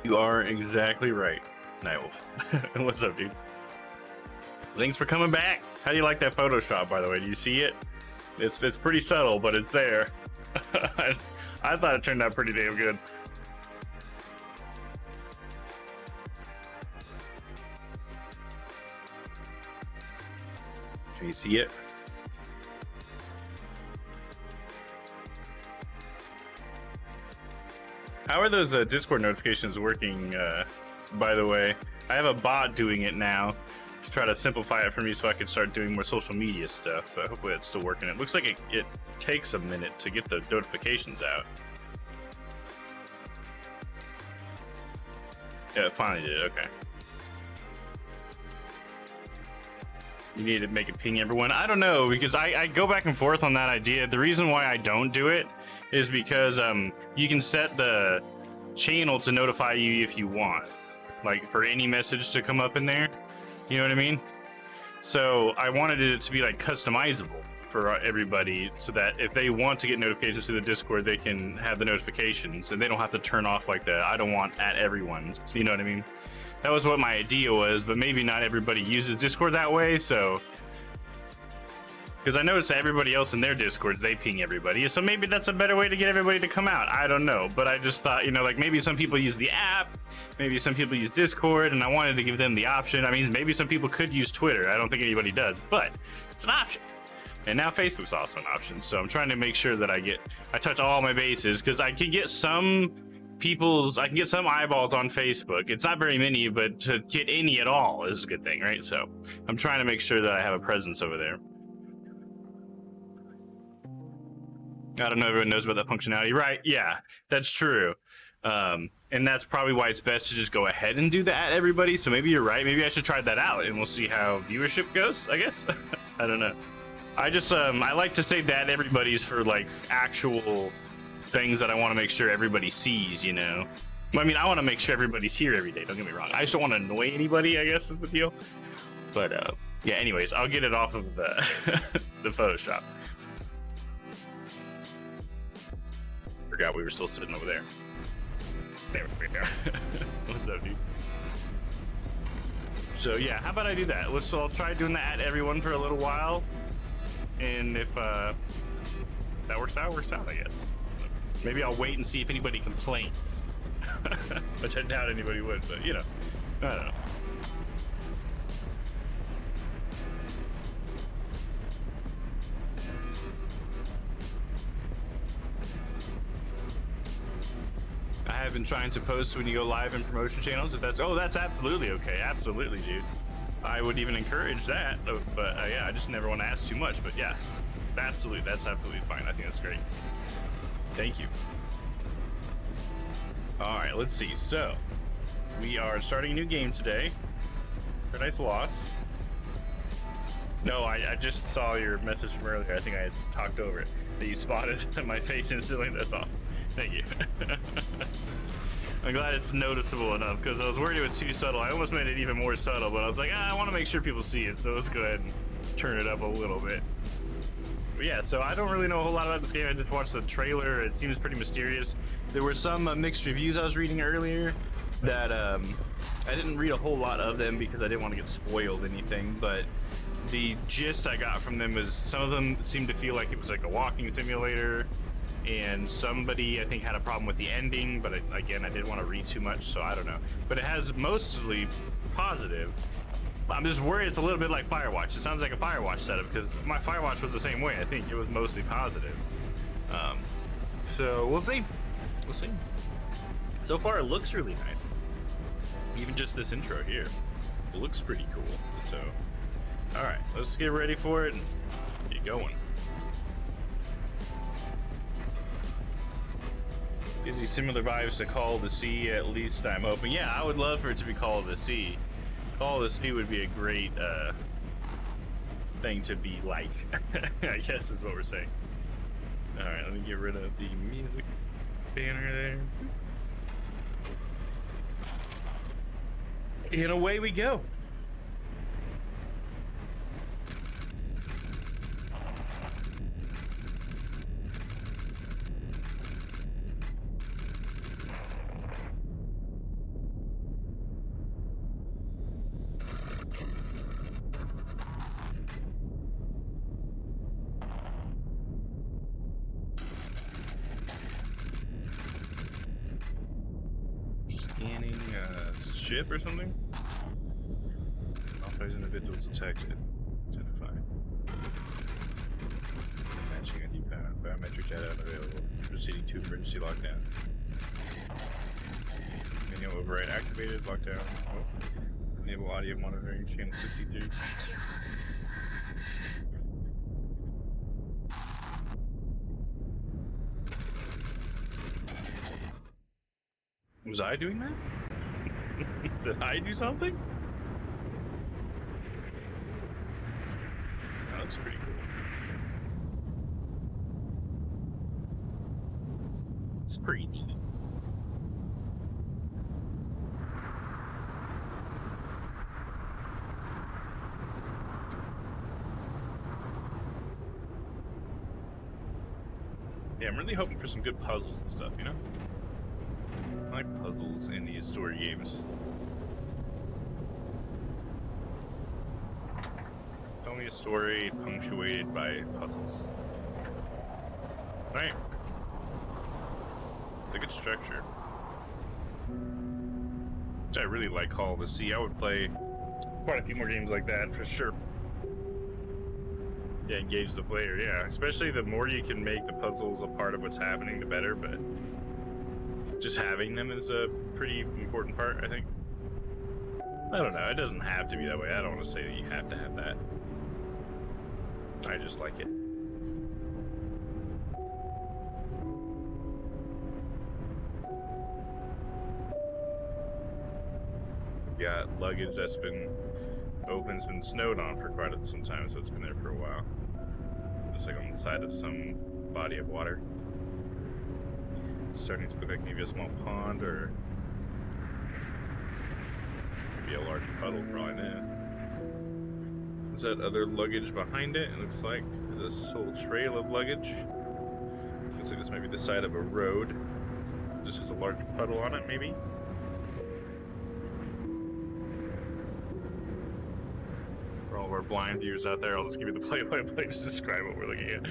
You are exactly right, Nightwolf. What's up, dude? Thanks for coming back. How do you like that Photoshop, by the way? Do you see it? It's pretty subtle, but it's there. I thought it turned out pretty damn good. Can you see it? How are those Discord notifications working, by the way? I have a bot doing it now to try to simplify it for me so I can start doing more social media stuff. So hopefully it's still working. It looks like it takes a minute to get the notifications out. Yeah, it finally did. Okay. You need to make it ping everyone. I don't know, because I go back and forth on that idea. The reason why I don't do it is because you can set the channel to notify you if you want, like for any message to come up in there. You know what I mean? So I wanted it to be like customizable for everybody, so that if they want to get notifications through the Discord, they can have the notifications and they don't have to turn off like the I don't want at everyone. You know what I mean? That was what my idea was, but maybe not everybody uses Discord that way. So, because I noticed that everybody else in their Discords, they ping everybody. So maybe that's a better way to get everybody to come out. I don't know. But I just thought, you know, like maybe some people use the app, maybe some people use Discord, and I wanted to give them the option. I mean, maybe some people could use Twitter. I don't think anybody does, but it's an option. And now Facebook's also an option. So I'm trying to make sure that I touch all my bases, because I can get some eyeballs on Facebook. It's not very many, but to get any at all is a good thing, right? So I'm trying to make sure that I have a presence over there. I don't know if everyone knows about that functionality, right? Yeah, that's true. And that's probably why it's best to just go ahead and do that, everybody. So maybe you're right. Maybe I should try that out, and we'll see how viewership goes, I guess. I don't know. I just I like to say that everybody's for like actual things that I want to make sure everybody sees, you know. I mean, I want to make sure everybody's here every day, don't get me wrong. I just don't want to annoy anybody, I guess is the deal. But yeah, anyways, I'll get it off of the the Photoshop. Forgot we were still sitting over there. There we go. What's up, dude? So yeah, how about I do that? I'll try doing that at everyone for a little while, and if that works out, I guess. Maybe I'll wait and see if anybody complains, which I doubt anybody would. But you know, I don't know. I have been trying to post when you go live in promotion channels. If that's absolutely okay. Absolutely, dude. I would even encourage that. But yeah, I just never want to ask too much. But yeah, absolutely, that's absolutely fine. I think that's great. Thank you. All right, let's see. So we are starting a new game today. Paradise Lost. No, I just saw your message from earlier. I think I had talked over it. That you spotted my face instantly. That's awesome. Thank you. I'm glad it's noticeable enough, because I was worried it was too subtle. I almost made it even more subtle, but I was like, I want to make sure people see it, so let's go ahead and turn it up a little bit. But yeah, so I don't really know a whole lot about this game. I just watched the trailer. It seems pretty mysterious. There were some mixed reviews I was reading earlier that I didn't read a whole lot of them because I didn't want to get spoiled anything, but the gist I got from them is some of them seemed to feel like it was like a walking simulator, and somebody I think had a problem with the ending, but again, I didn't want to read too much, so I don't know. But it has mostly positive. I'm just worried it's a little bit like Firewatch. It sounds like a Firewatch setup, because my Firewatch was the same way. I think it was mostly positive. So we'll see. We'll see. So far, it looks really nice. Even just this intro here, it looks pretty cool. So, all right, let's get ready for it and get going. Gives you similar vibes to Call of the Sea, at least I'm hoping. Yeah, I would love for it to be Call of the Sea. Call of the Sea would be a great thing to be like, I guess is what we're saying. All right, let me get rid of the music banner there. And away we go. Scanning ship or something? Authorized individuals detected. Identify. Matching ID biometric data unavailable. Proceeding to emergency lockdown. Manual override activated. Lockdown. Oh. Enable audio monitoring. Channel 63. Was I doing that? Did I do something? That looks pretty cool. It's pretty neat. Yeah, I'm really hoping for some good puzzles and stuff, you know? I like puzzles in these story games. Tell me a story punctuated by puzzles. Right. It's a good structure. Which I really like Call of the Sea. I would play quite a few more games like that for sure. Yeah, engage the player, yeah. Especially the more you can make the puzzles a part of what's happening, the better, but just having them is a pretty important part, I think. I don't know, it doesn't have to be that way. I don't want to say that you have to have that. I just like it. got luggage that's been open, it's been snowed on for quite some time, so it's been there for a while. Just like on the side of some body of water. Starting to look like maybe a small pond or maybe a large puddle, probably not. Is that other luggage behind it? It looks like this whole trail of luggage. Looks like this might be the side of a road. This has a large puddle on it, maybe? For all of our blind viewers out there, I'll just give you the play-by-play to describe what we're looking at.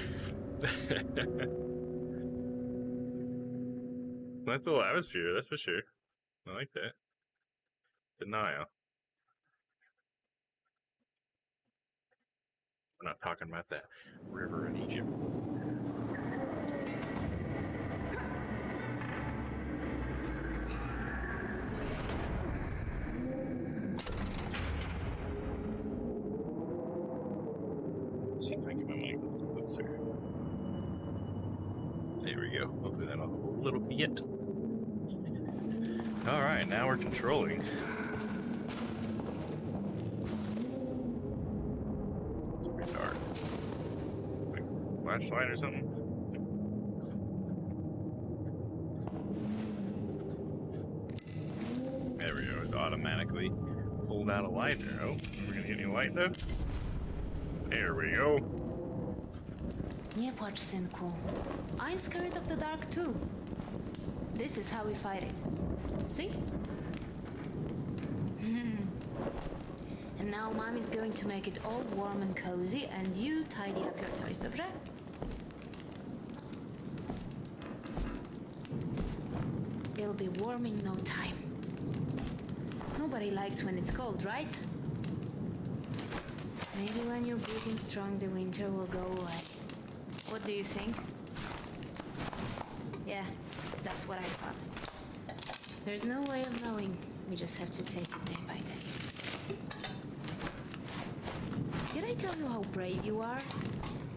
Nice little atmosphere, that's for sure. I like that. The Nile. We're not talking about that river in Egypt. Let's see if I can get my mic closer. There we go. Hopefully that'll help a little bit. Alright, now we're controlling. It's pretty dark. Like flashlight or something? There we go, it automatically pulled out a light there. Oh, we're gonna get any light though? There we go. Nie płacz, synku. I'm scared of the dark too. This is how we fight it. See? And now Mommy's going to make it all warm and cozy, and you tidy up your toys, dobrze? It'll be warm in no time. Nobody likes when it's cold, right? Maybe when you're big and strong, the winter will go away. What do you think? Yeah, that's what I thought. There's no way of knowing. We just have to take it day by day. Did I tell you how brave you are?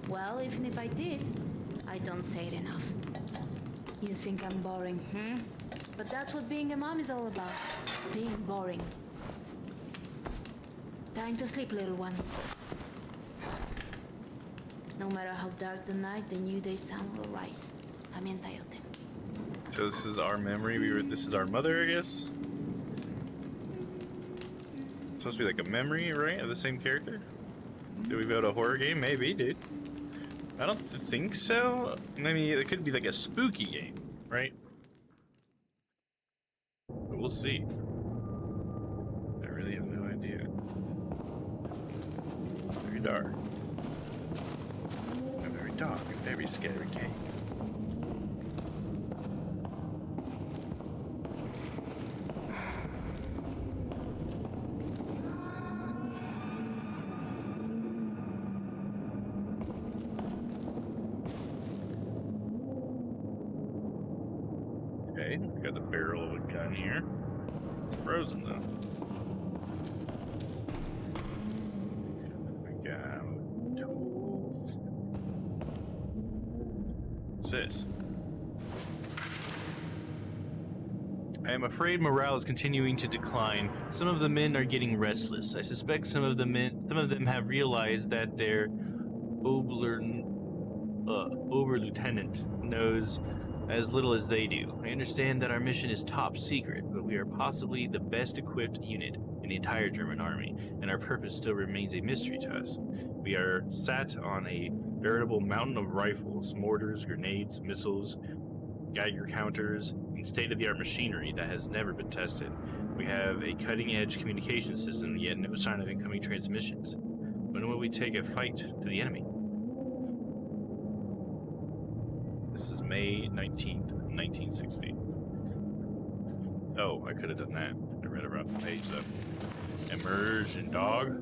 Well, even if I did, I don't say it enough. You think I'm boring, But that's what being a mom is all about. Being boring. Time to sleep, little one. No matter how dark the night, the new day sun will rise. Pamiętaj o tym. So this is our memory. This is our mother, I guess. It's supposed to be like a memory, right, of the same character. Did we build a horror game? Maybe, dude. I don't think so. I mean, it could be like a spooky game, right? But we'll see. I really have no idea. Very dark. A very dark and very scary game. Okay, we got the barrel of a gun here. It's frozen though. We got tools. What's this? I am afraid morale is continuing to decline. Some of the men are getting restless. I suspect some of them have realized that their Oberlieutenant knows as little as they do. I understand that our mission is top secret, but we are possibly the best equipped unit in the entire German army, and our purpose still remains a mystery to us. We are sat on a veritable mountain of rifles, mortars, grenades, missiles, Geiger counters, and state-of-the-art machinery that has never been tested. We have a cutting-edge communication system, yet no sign of incoming transmissions. When will we take a fight to the enemy? This is May 19th, 1960. Oh, I could have done that. I read about the page though. Immersion, dog.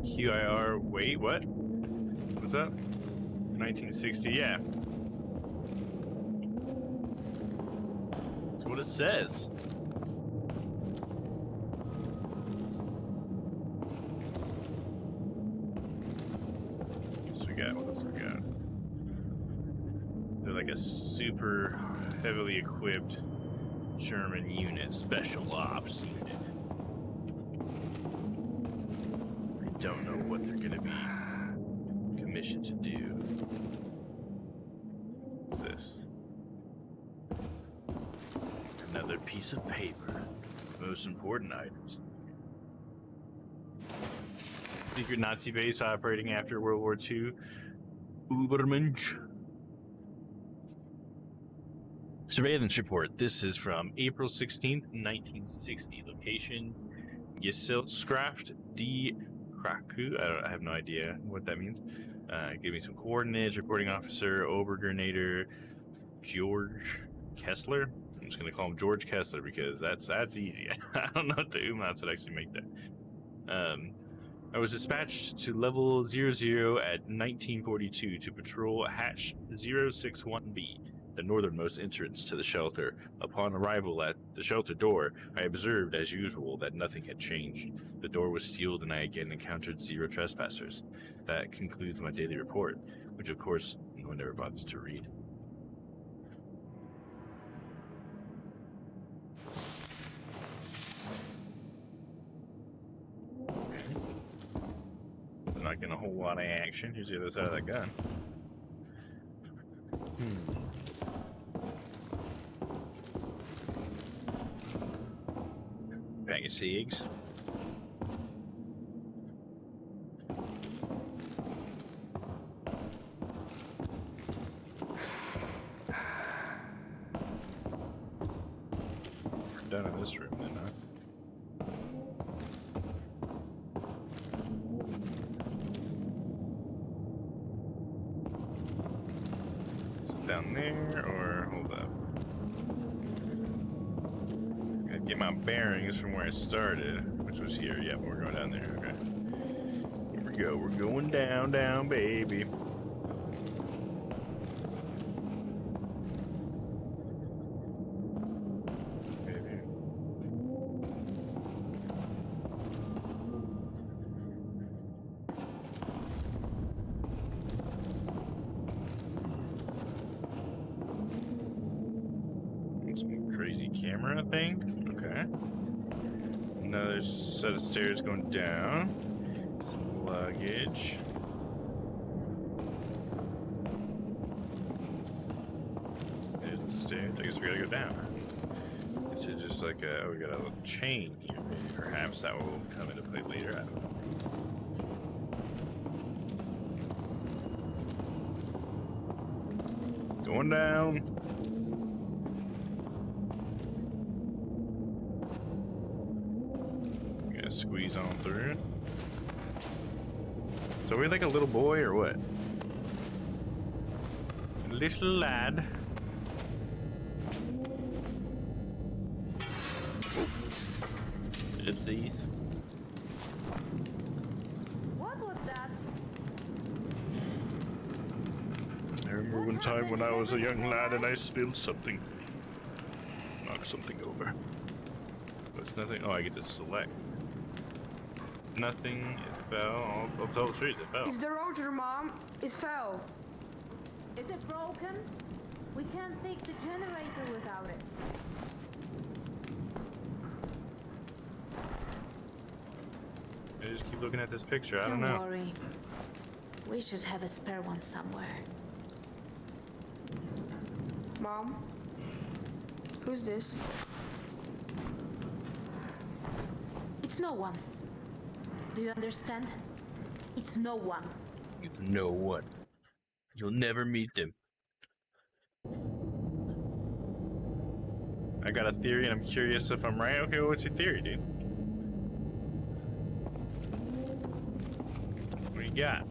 QIR, wait, what? What's up? 1960, yeah. That's what it says. got? What else we got? They're like a super heavily equipped German unit, special ops unit. I don't know what they're gonna be commissioned to do. What's this? Another piece of paper. Most important items. Secret Nazi base operating after World War II. Übermensch. Surveillance report. This is from April 16th, 1960. Location: Gesellschaft die Kraku. I have no idea what that means. Give me some coordinates. Reporting officer, Obergrenadier George Kessler. I'm just gonna call him George Kessler because that's easy. I don't know what the umlauts would actually make that. I was dispatched to level 00 at 1942 to patrol hatch 061B, the northernmost entrance to the shelter. Upon arrival at the shelter door, I observed, as usual, that nothing had changed. The door was sealed and I again encountered 0 trespassers. That concludes my daily report, which of course no one ever bothers to read. Not getting a whole lot of action. Here's the other side of that gun. Bag of cigs. We're done in this room then, huh? Down there, or hold up. Gotta get my bearings from where I started, which was here. Yep, we're going down there. Okay. Here we go. We're going down, down, baby. Crazy camera thing. Okay. Another set of stairs going down. Some luggage. There's the stairs. I guess we gotta go down. This is just like a. Oh, we got a little chain here. Maybe perhaps that will come into play later. I don't know. Going down. Squeeze on through. So are we like a little boy or what? Little lad. Oh. Oopsies. What was that? I remember one time when I was a young lad and I spilled something. Knocked something over. There's nothing. Oh, I get to select. Nothing, it fell. I'll tell the truth, it fell. It's the rotor, Mom. It fell. Is it broken? We can't fix the generator without it. I just keep looking at this picture, I don't know. Don't worry. We should have a spare one somewhere. Mom? Who's this? It's no one. Do you understand? It's no one. It's no one. You'll never meet them. I got a theory and I'm curious if I'm right. Okay, well, what's your theory, dude? What do you got?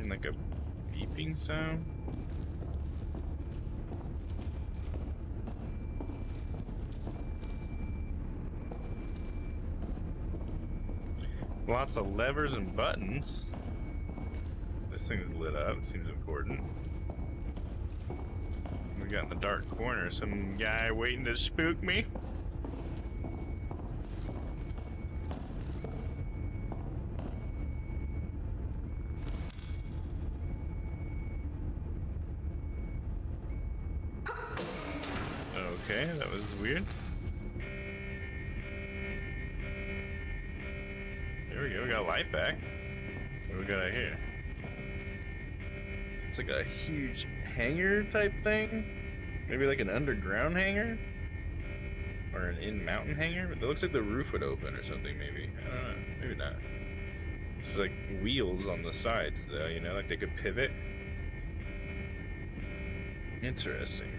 Like a beeping sound. Lots of levers and buttons. This thing is lit up. Seems important. We got in the dark corner some guy waiting to spook me. Okay, that was weird. There we go, we got light back. What do we got out here? It's like a huge hangar type thing. Maybe like an underground hangar? Or an in-mountain hangar? But it looks like the roof would open or something, maybe. I don't know, maybe not. There's like wheels on the sides though, you know, like they could pivot. Interesting.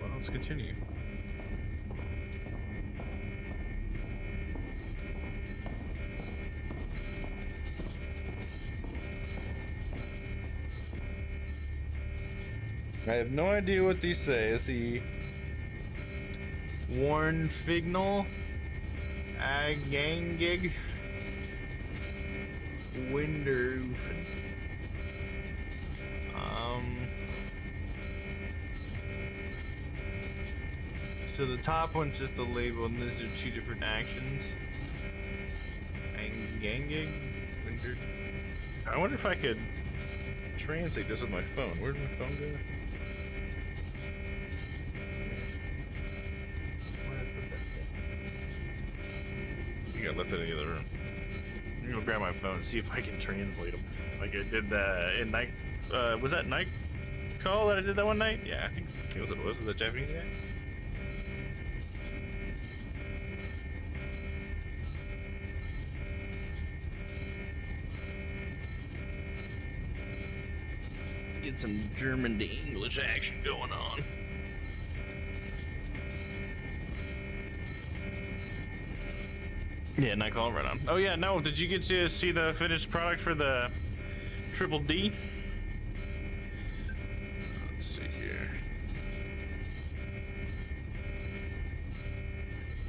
Well, let's continue. I have no idea what these say. Is the Warn Fignal Agangig Winderoofen. So the top one's just a label, and these are two different actions. Agangig Winder. I wonder if I could translate this with my phone. Where'd my phone go? I left it in the other room. I'm gonna grab my phone and see if I can translate them. Like I did in night. Was that night call that I did that one night? Yeah, I think it was. Was it the Japanese guy? Get some German to English action going on. Yeah, Nightcall, right on. Oh yeah, no, did you get to see the finished product for the Triple D? Let's see here.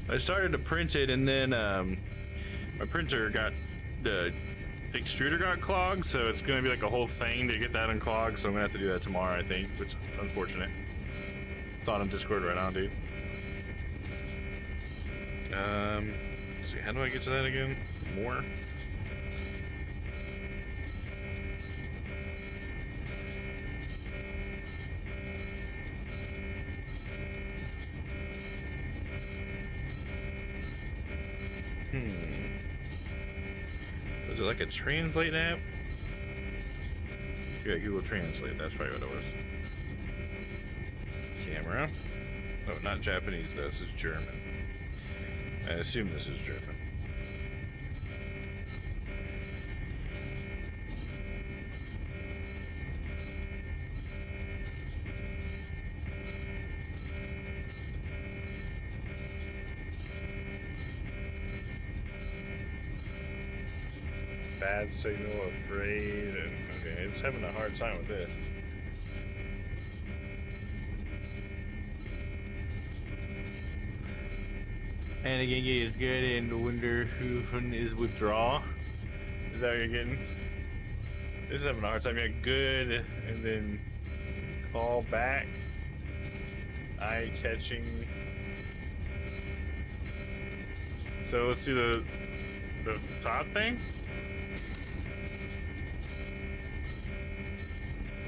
I started to print it, and then my printer got, the extruder got clogged, so it's gonna be like a whole thing to get that unclogged, so I'm gonna have to do that tomorrow, I think, which is unfortunate. Thought on Discord right on, dude. Let's see, how do I get to that again? More? Was it like a translate app? Yeah, Google Translate, that's probably what it was. Camera. Oh, not Japanese though, this is German. I assume this is German. Bad signal, afraid, and okay, it's having a hard time with this. And again, is good, and Winderhoofen is withdraw. Is that what you're getting? This is having a hard time. Yeah, good, and then call back. Eye catching. So let's do the top thing.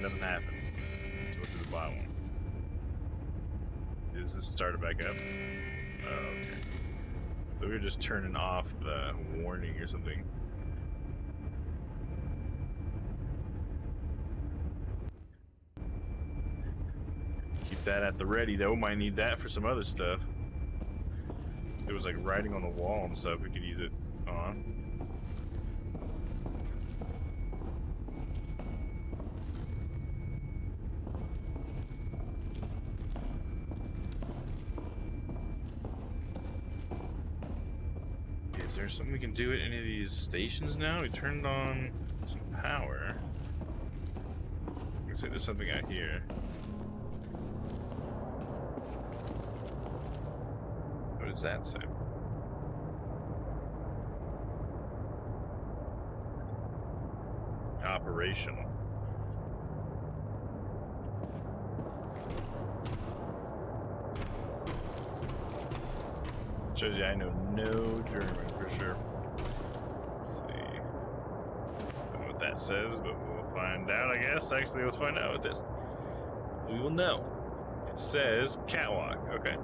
Nothing happened. So let's do the bottom one. Does this start it back up? Oh, okay. So we were just turning off the warning or something. Keep that at the ready though, might need that for some other stuff. It was like writing on the wall and stuff, we could use it on. Is there something we can do at any of these stations now? We turned on some power. Looks like there's something out here. What does that say? operational. Shows you I know no German for sure. Let's see. Don't know what that says, but we'll find out, I guess. Actually, let's find out what this. We will know. It says catwalk. Okay.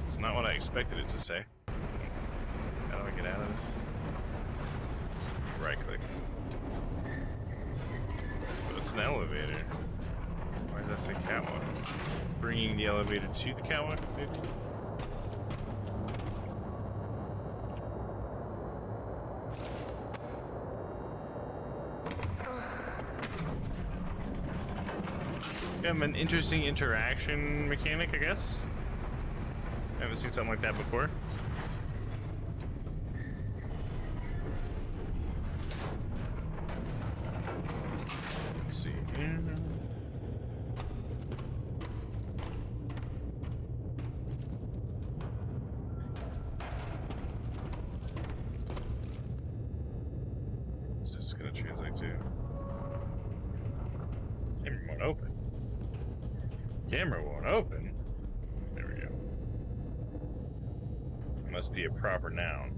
It's not what I expected it to say. How do I get out of this? Right click. But it's an elevator. Why does that say catwalk? Bringing the elevator to the catwalk, maybe? An interesting interaction mechanic, I guess. I haven't seen something like that before. Let's see here. What's this gonna translate to? Camera won't open. Camera won't open. There we go. Must be a proper noun.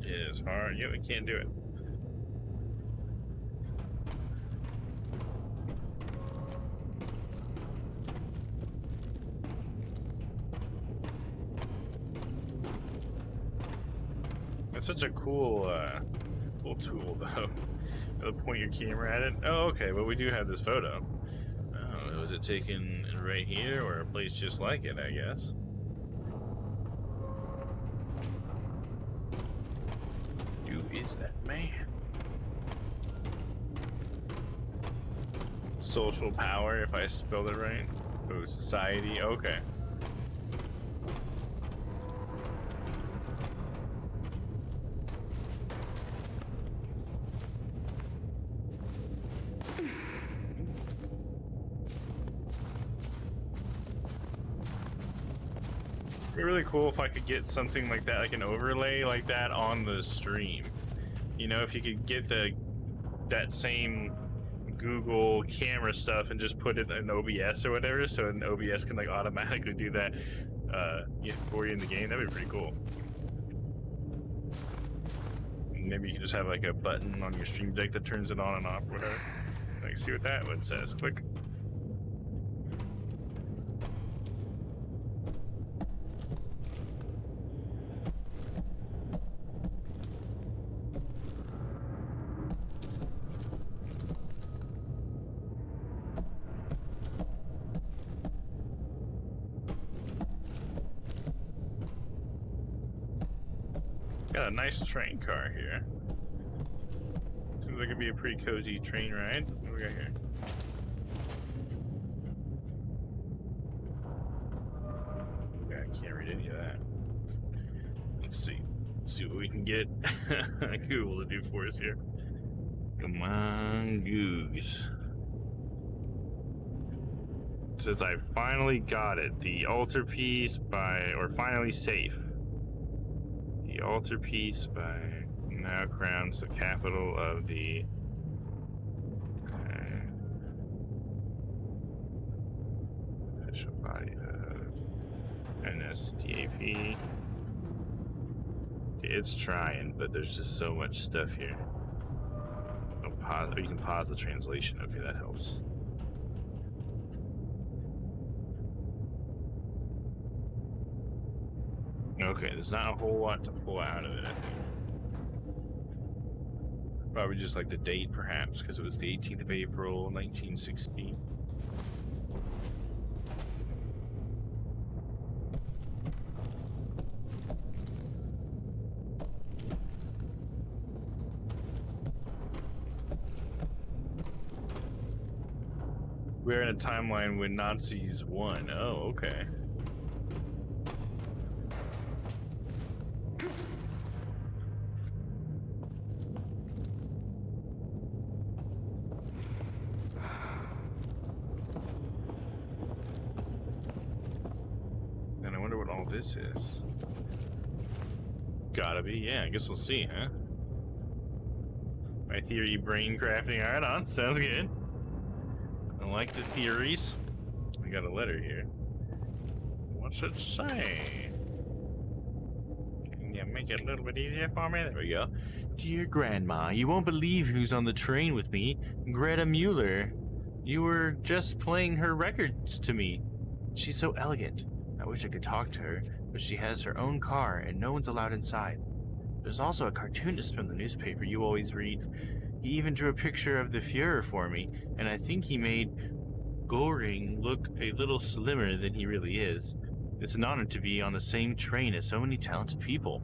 It is hard. Yeah, we can't do it. That's such a cool, cool tool, though. Point your camera at it. Oh, okay. Well, we do have this photo. Oh, was it taken right here or a place just like it, I guess? Who is that man? Social power, if I spelled it right. Oh, society. Okay. It'd be really cool if I could get something like that, like an overlay like that on the stream. You know, if you could get that same Google camera stuff and just put it in OBS or whatever, so an OBS can like automatically do that for you in the game. That'd be pretty cool. Maybe you can just have like a button on your stream deck that turns it on and off, whatever. Like, see what that one says. Click. Got a nice train car here. Seems like it'd be a pretty cozy train ride. What do we got here? Yeah, I can't read any of that. Let's see. See what we can get Google to do for us here. Come on, Goose. It says I finally got it. The altarpiece or finally safe. The altarpiece by now crowns the capital of the official body of NSDAP. It's trying, but there's just so much stuff here. You can pause the translation. Okay, that helps. Okay, there's not a whole lot to pull out of it, I think. Probably just like the date, perhaps, because it was the 18th of April, 1916. We're in a timeline when Nazis won. Oh, okay. And I wonder what all this is. Gotta be, yeah, I guess we'll see, huh? My theory brain crafting, alright on, sounds good. I like the theories. I got a letter here. What's it say? Can you make it a little bit easier for me? There we go. Dear Grandma, you won't believe who's on the train with me. Greta Mueller. You were just playing her records to me. She's so elegant. I wish I could talk to her, but she has her own car and no one's allowed inside. There's also a cartoonist from the newspaper you always read. He even drew a picture of the Fuhrer for me, and I think he made Goring look a little slimmer than he really is. It's an honor to be on the same train as so many talented people.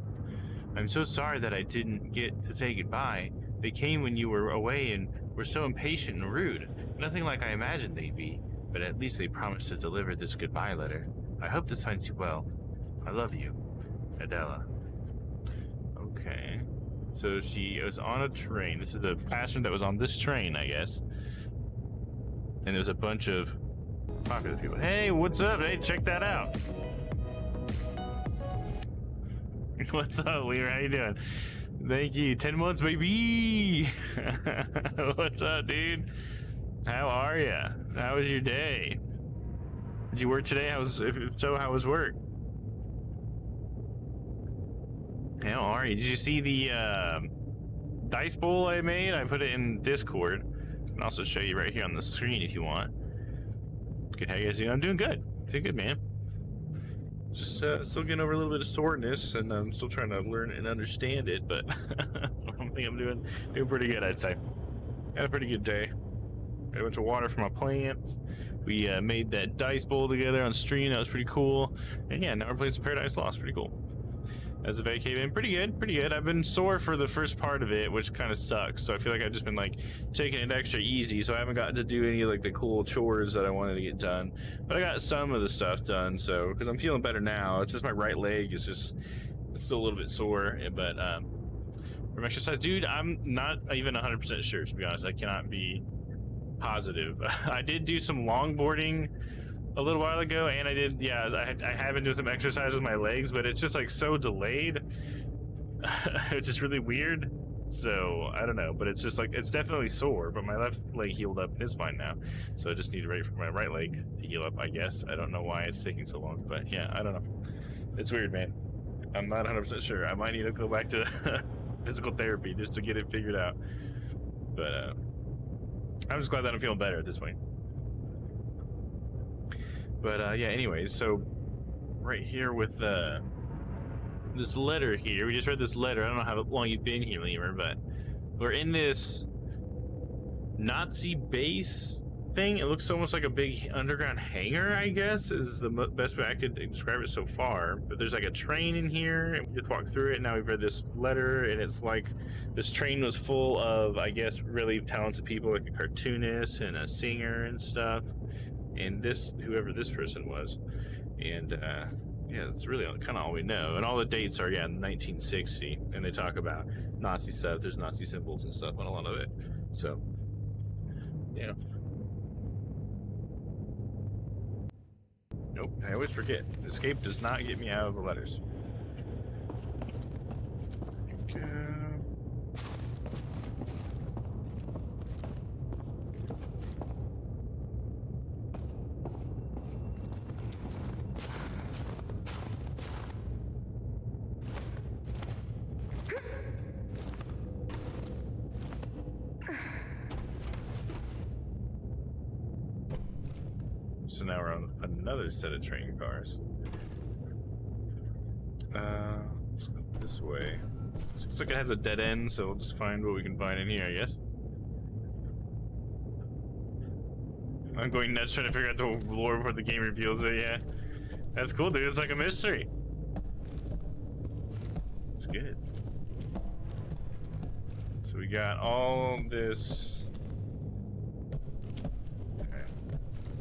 I'm so sorry that I didn't get to say goodbye. They came when you were away and were so impatient and rude. Nothing like I imagined they'd be, but at least they promised to deliver this goodbye letter. I hope this finds you well. I love you, Adela. Okay. So she was on a train. This is the passenger that was on this train, I guess. And there's a bunch of popular people. Hey, what's up? Hey, check that out. What's up, Lear? How you doing? Thank you. 10 months, baby. What's up, dude? How are ya? How was your day? Did you work today? If so, how was work? How are you? Did you see the dice bowl I made? I put it in Discord. I can also show you right here on the screen if you want. Good, how you guys doing? I'm doing good. Doing good, man. Just still getting over a little bit of soreness, and I'm still trying to learn and understand it, but I think I'm doing pretty good, I'd say. Had a pretty good day. Got a bunch of water for my plants. We made that dice bowl together on stream. That was pretty cool. And yeah, now we're playing some Paradise Lost. Pretty cool. As a vacation, pretty good, pretty good. I've been sore for the first part of it, which kind of sucks. So I feel like I've just been like taking it extra easy. So I haven't gotten to do any like the cool chores that I wanted to get done. But I got some of the stuff done. So because I'm feeling better now. It's just my right leg is just it's still a little bit sore. But from exercise, dude, I'm not even 100% sure, to be honest. I cannot be positive. I did do some longboarding a little while ago, and I did, yeah, I have been doing some exercise with my legs, but it's just like so delayed. It's just really weird. So I don't know, but it's just like it's definitely sore, but my left leg healed up and it's fine now. So I just need to wait for my right leg to heal up, I guess. I don't know why it's taking so long, but yeah, I don't know. It's weird, man. I'm not 100% sure. I might need to go back to physical therapy just to get it figured out. But I'm just glad that I'm feeling better at this point. But yeah, anyways, so right here with this letter here, we just read this letter. I don't know how long you've been here, Lemur, but we're in this Nazi base thing. It looks almost like a big underground hangar, I guess, is the best way I could describe it so far. But there's like a train in here, and we just walked through it. And now we've read this letter, and it's like this train was full of, I guess, really talented people, like a cartoonist and a singer and stuff. And this, whoever this person was, and yeah, that's really kind of all we know. And all the dates are 1960, and they talk about Nazi stuff. There's Nazi symbols and stuff on a lot of it. So yeah. Nope, I always forget. Escape does not get me out of the letters. Okay. So now we're on another set of train cars. Let's go this way. This looks like it has a dead end, so we'll just find what we can find in here, I guess. I'm going nuts trying to figure out the lore before the game reveals it, yeah. That's cool, dude. It's like a mystery. It's good. So we got all this.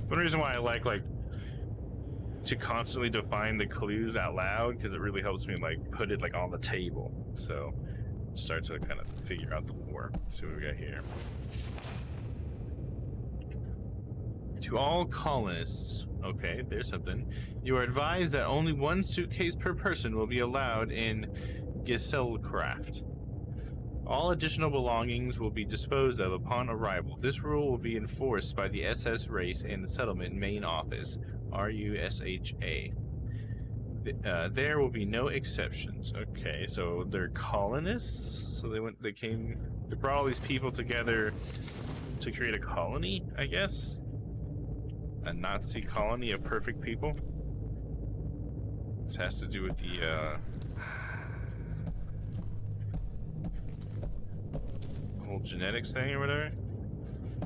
One reason why I like to constantly define the clues out loud, because it really helps me like put it like on the table, so start to kind of figure out the lore. See what we got here. To all colonists, okay, there's something. You are advised that only one suitcase per person will be allowed in Gesellschaft. All additional belongings will be disposed of upon arrival. This rule will be enforced by the SS Race and the Settlement Main Office, RUSHA. There will be no exceptions. Okay, so they're colonists. So they brought all these people together to create a colony, I guess. A Nazi colony of perfect people. This has to do with the whole genetics thing or whatever.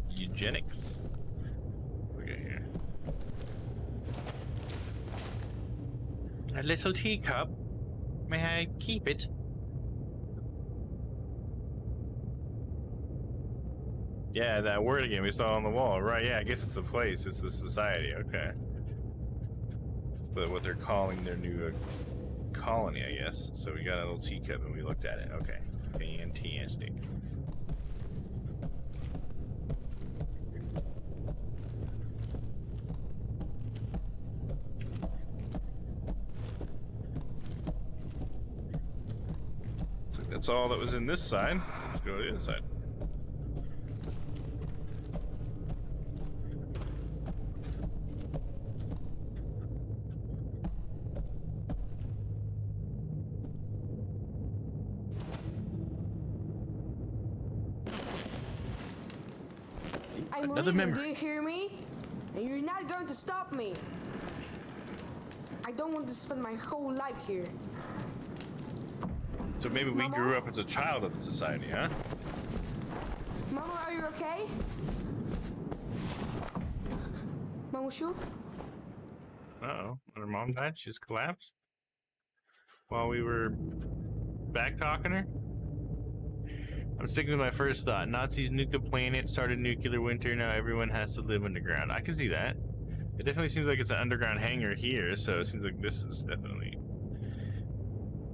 Eugenics. Look at here. A little teacup. May I keep it? Yeah, that word again we saw on the wall. Right, yeah, I guess it's the place. It's the society. Okay. It's what they're calling their new colony, I guess. So we got a little teacup and we looked at it. Okay. Fantastic. That's all that was in this side. Let's go to the other side. I'm Another leaving, memory. do you hear me? And you're not going to stop me. I don't want to spend my whole life here. So maybe we Mama? grew up as a child of the society, huh? Mama, are you okay? Mamushu? Uh-oh. When her mom died, she just collapsed? While we were back talking her? I'm sticking with my first thought. Nazis nuked the planet, started nuclear winter, now everyone has to live underground. I can see that. It definitely seems like it's an underground hangar here, so it seems like this is definitely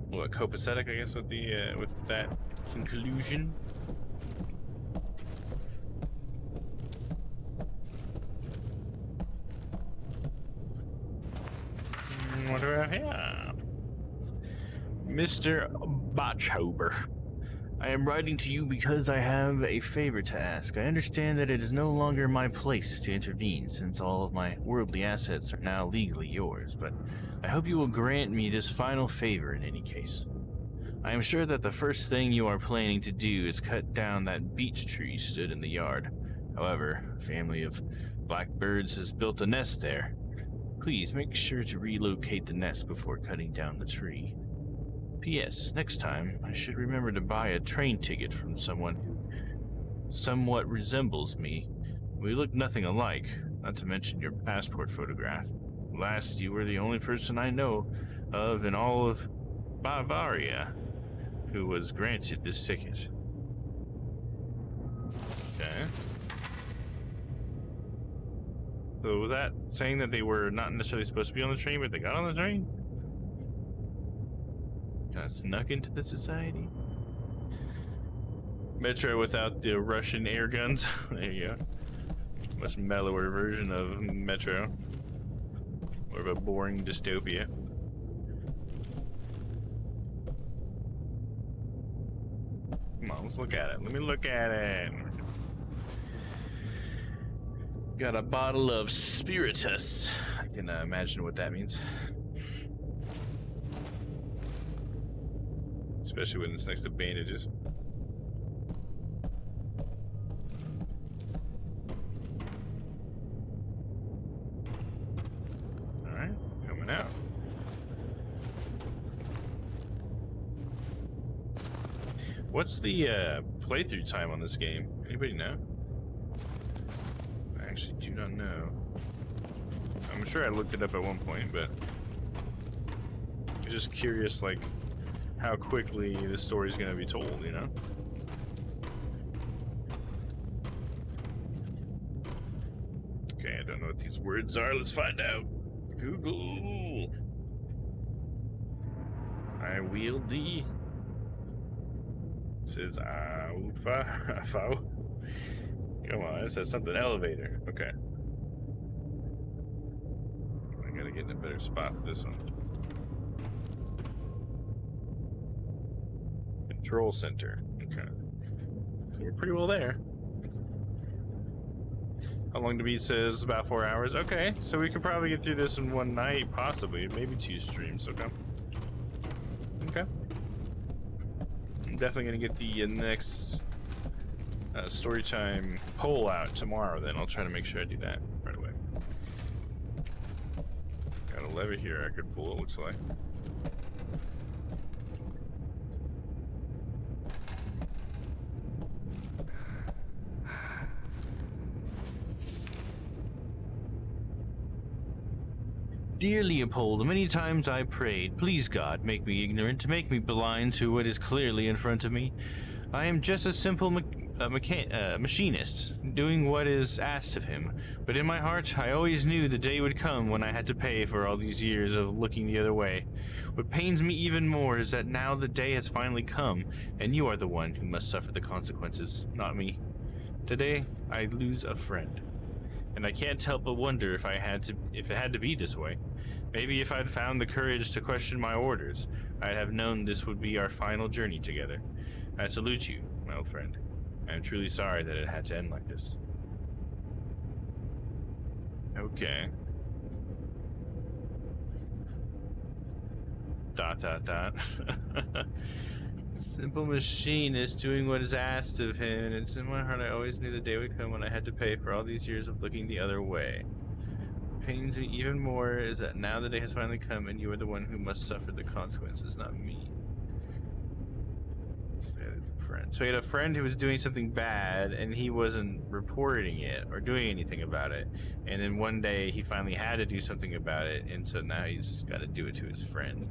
what, copacetic, I guess, with the with that conclusion. What do I have here? Mr. Botchober. I am writing to you because I have a favor to ask. I understand that it is no longer my place to intervene since all of my worldly assets are now legally yours, but I hope you will grant me this final favor in any case. I am sure that the first thing you are planning to do is cut down that beech tree stood in the yard. However, a family of blackbirds has built a nest there. Please make sure to relocate the nest before cutting down the tree. P.S. Next time, I should remember to buy a train ticket from someone who somewhat resembles me. We look nothing alike, not to mention your passport photograph. Last, you were the only person I know of in all of Bavaria who was granted this ticket. Okay. So was that saying that they were not necessarily supposed to be on the train, but they got on the train? Kind of snuck into the society? Metro without the Russian air guns. There you go. Much mellower version of Metro. More of a boring dystopia. Come on, let's look at it. Let me look at it. Got a bottle of spiritus. I can imagine what that means. Especially when it's next to bandages. Alright, coming out. What's the playthrough time on this game? Anybody know? I actually do not know. I'm sure I looked it up at one point, but I'm just curious, like, how quickly the story's gonna be told, you know? Okay, I don't know what these words are. Let's find out. Google. I wield the. It says Alpha. Come on, it says something elevator. Okay. I gotta get in a better spot for this one. Control center. Okay. We're pretty well there. How long the beat says? About 4 hours. Okay, so we could probably get through this in one night, possibly. Maybe 2 streams, okay? Okay. I'm definitely gonna get the next story time poll out tomorrow, then I'll try to make sure I do that right away. Got a lever here I could pull, it looks like. Dear Leopold, many times I prayed, please God, make me ignorant, make me blind to what is clearly in front of me. I am just a simple machinist, doing what is asked of him. But in my heart, I always knew the day would come when I had to pay for all these years of looking the other way. What pains me even more is that now the day has finally come, and you are the one who must suffer the consequences, not me. Today, I lose a friend. And I can't help but wonder if it had to be this way. Maybe if I'd found the courage to question my orders, I'd have known this would be our final journey together. I salute you, my old friend. I am truly sorry that it had to end like this. Okay. ... Simple machinist doing what is asked of him, and it's in my heart I always knew the day would come when I had to pay for all these years of looking the other way. What pains me even more is that now the day has finally come and you are the one who must suffer the consequences, not me. So he had a friend who was doing something bad and he wasn't reporting it or doing anything about it. And then one day he finally had to do something about it, and so now he's got to do it to his friend.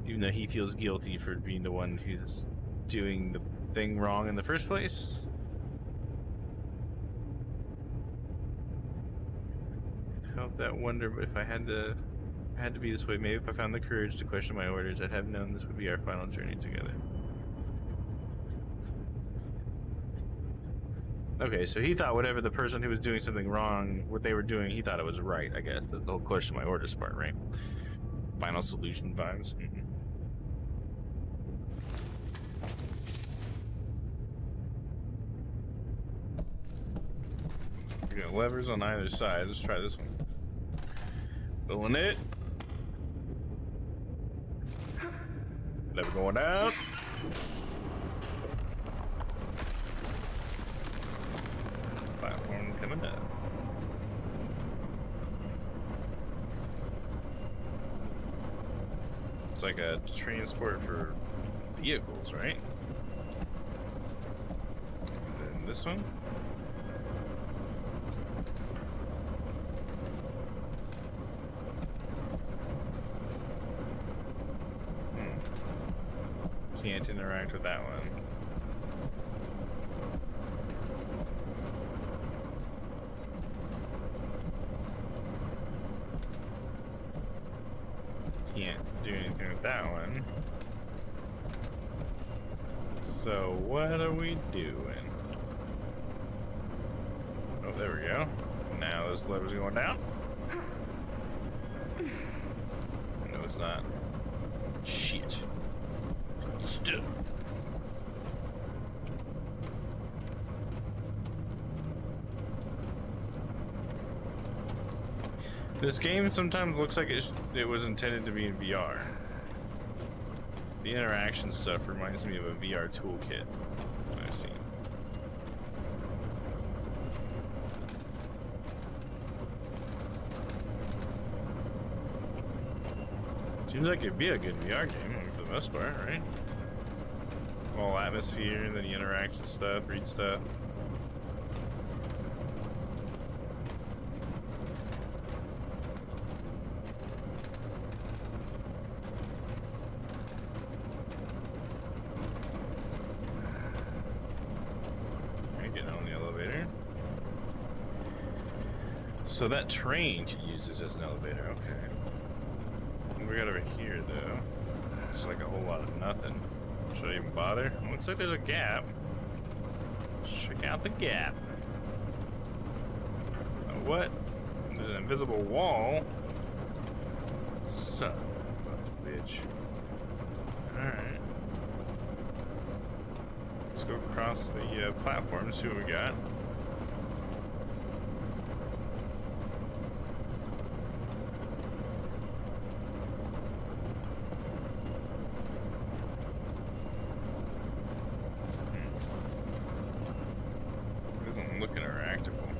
Even though he feels guilty for being the one who's doing the thing wrong in the first place. I felt that wonder if I had to be this way. Maybe if I found the courage to question my orders, I'd have known this would be our final journey together. Okay, so he thought whatever the person who was doing something wrong, what they were doing, he thought it was right, I guess. The whole question my orders part, right? Final solution vibes. We got levers on either side. Let's try this one. Pulling it. Lever going down. Platform coming up. It's like a transport for vehicles, right? And then this one. Can't interact with that one. Can't do anything with that one. So what are we doing? Oh, there we go. Now this lever's going down. No, it's not. Shit. Still. This game sometimes looks like it was intended to be in VR. The interaction stuff reminds me of a VR toolkit I've seen. Seems like it'd be a good VR game, I mean, for the most part, right? All atmosphere, and then you interact with stuff, read stuff. Getting on the elevator. So that train could use this as an elevator, okay. What we got over here, though? It's like a whole lot of nothing. Should I even bother? Looks like there's a gap. Check out the gap. What? There's an invisible wall. Son of a bitch. Alright. Let's go across the platform and see what we got. Doesn't look interactable.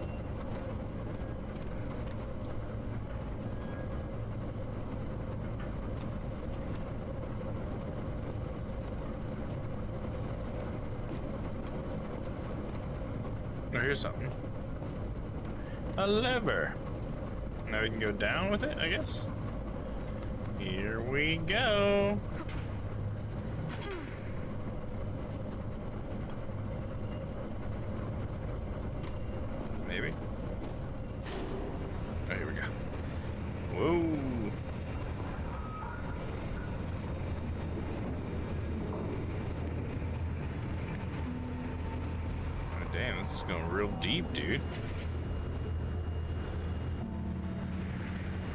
Oh, here's something. A lever. Now we can go down with it, I guess. Here we go. Maybe. Oh, here we go. Whoa. Oh, damn, this is going real deep, dude.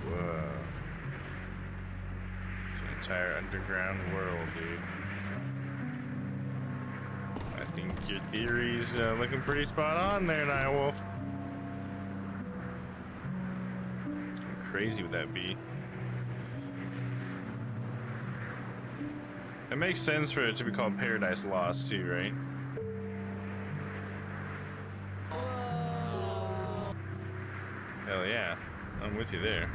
Whoa. It's an entire underground world, dude. I think your theory's looking pretty spot on there, Nightwolf. How crazy would that be? It makes sense for it to be called Paradise Lost too, right? Hell yeah, I'm with you there.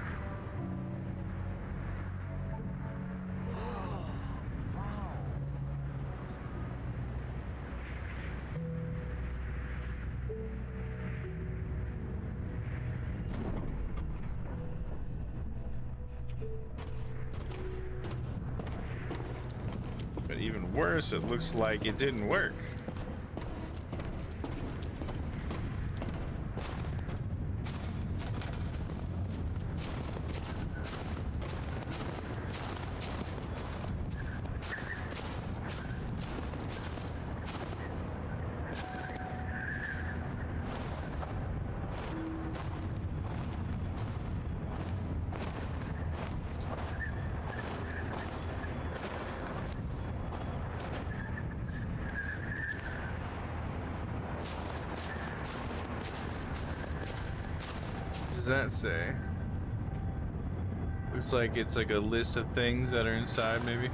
But even worse, it looks like it didn't work. What does that say? Looks like it's like a list of things that are inside, maybe.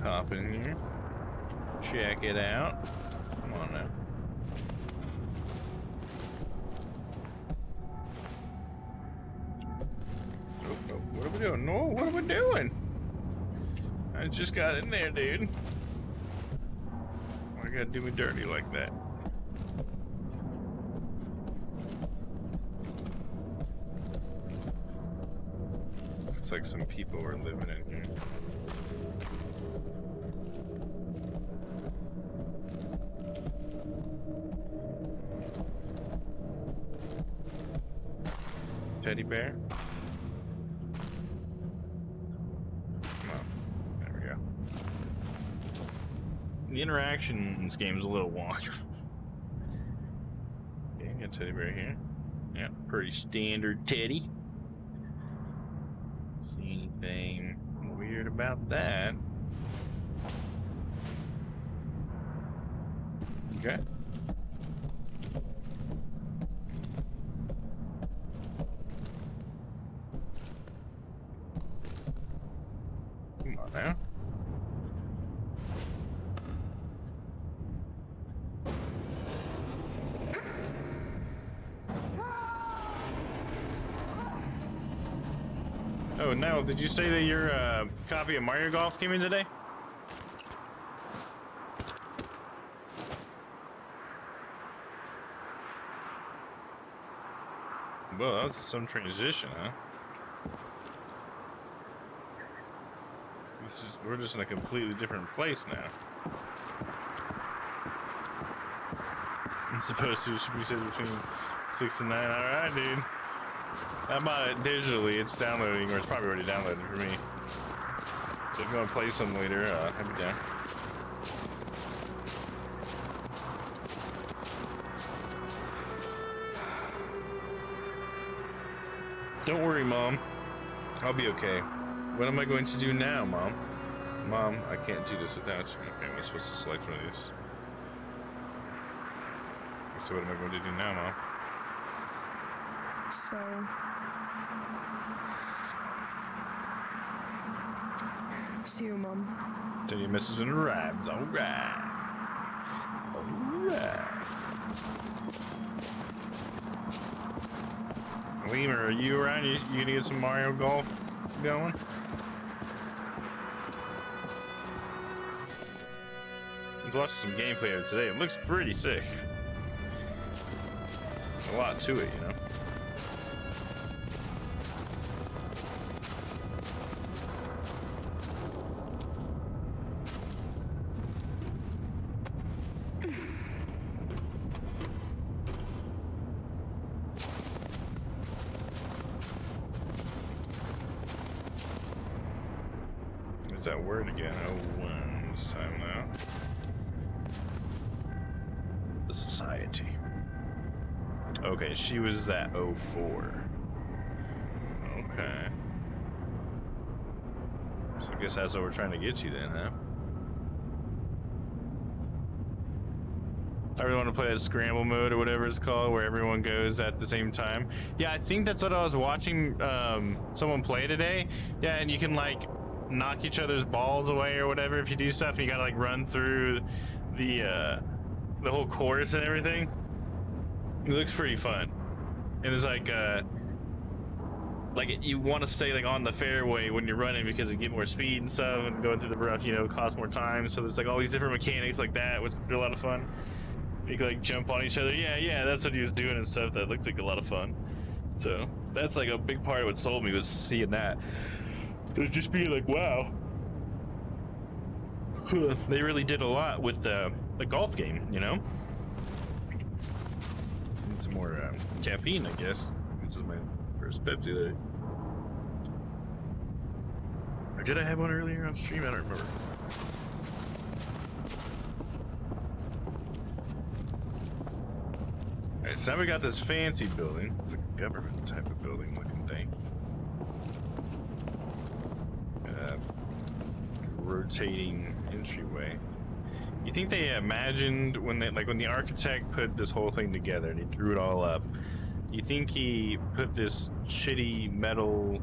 Hop in here. Check it out. Come on now. What are we doing? No, what are we doing? I just got in there, dude. Why you gotta do me dirty like that? Looks like some people were living in here. Teddy bear? The interaction in this game is a little wonky. Okay, got teddy bear here. Yeah, pretty standard teddy. See anything weird about that? Okay. Come on now. Oh, no, did you say that your copy of Mario Golf came in today? Well, that was some transition, huh? We're just in a completely different place now. It's supposed to be said between 6 and 9. Alright, dude. I bought it digitally. It's downloading, or it's probably already downloaded for me. So if you want to play some later, I'll be down. Don't worry, Mom. I'll be okay. What am I going to do now, Mom? Mom, I can't do this without you. Okay, we're supposed to select one of these. So what am I going to do now, Mom? So, see you, Mom. Tell your missus when it arrives. All right. All right. Weimer, are you around? You gonna get some Mario Golf going? I was watching some gameplay of it today. It looks pretty sick. A lot to it, you know. What's that word again? 01 this time now. The Society. Okay, she was at 04. Okay. So I guess that's what we're trying to get you then, huh? I really want to play that scramble mode or whatever it's called, where everyone goes at the same time. Yeah, I think that's what I was watching someone play today. Yeah, and you can like knock each other's balls away or whatever if you do stuff. And you gotta like run through the whole course and everything. It looks pretty fun. And it's like you want to stay like on the fairway when you're running because you get more speed and stuff, and going through the rough, you know, costs more time. So there's like all these different mechanics like that, which are a lot of fun. You can like jump on each other. Yeah, that's what he was doing and stuff. That looked like a lot of fun. So that's like a big part of what sold me, was seeing that. It would just be like, wow. They really did a lot with the golf game, you know? Need some more caffeine, I guess. This is my first Pepsi today. Or did I have one earlier on stream? I don't remember. Alright, so now we got this fancy building. It's a government type of building looking thing. Rotating entryway. You think they imagined when the architect put this whole thing together and he drew it all up, you think he put this shitty metal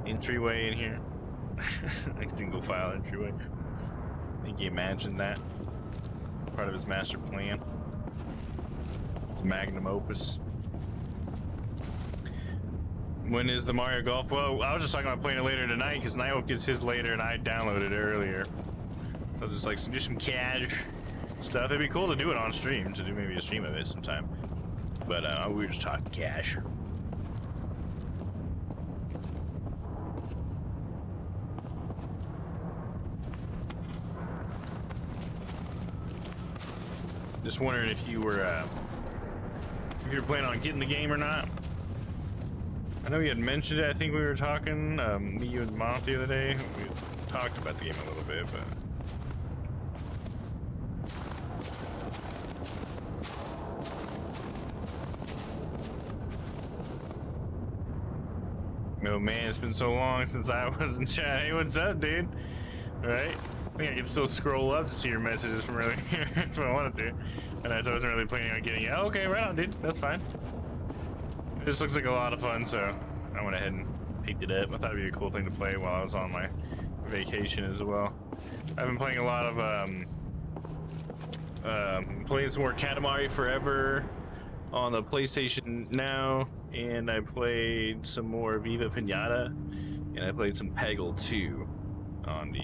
entryway in here? Like single file entryway. Think he imagined that? Part of his master plan? His magnum opus. When is the Mario Golf? Well, I was just talking about playing it later tonight because Niall gets his later and I downloaded it earlier. So just like do some cash stuff. It'd be cool to do it on stream, to do maybe a stream of it sometime. But we were just talking cash. Just wondering if you were planning on getting the game or not. I know you had mentioned it. I think we were talking, me, you, and Mont the other day. We talked about the game a little bit, but oh man, it's been so long since I was in chat. Hey, what's up, dude? All right. I think I can still scroll up to see your messages from earlier if I wanted to. And I wasn't really planning on getting it. Oh, okay, right on, dude. That's fine. This looks like a lot of fun, so I went ahead and picked it up. I thought it'd be a cool thing to play while I was on my vacation as well. I've been playing a lot of playing some more Katamari Forever on the PlayStation Now, and I played some more Viva Pinata, and I played some Peggle 2 on the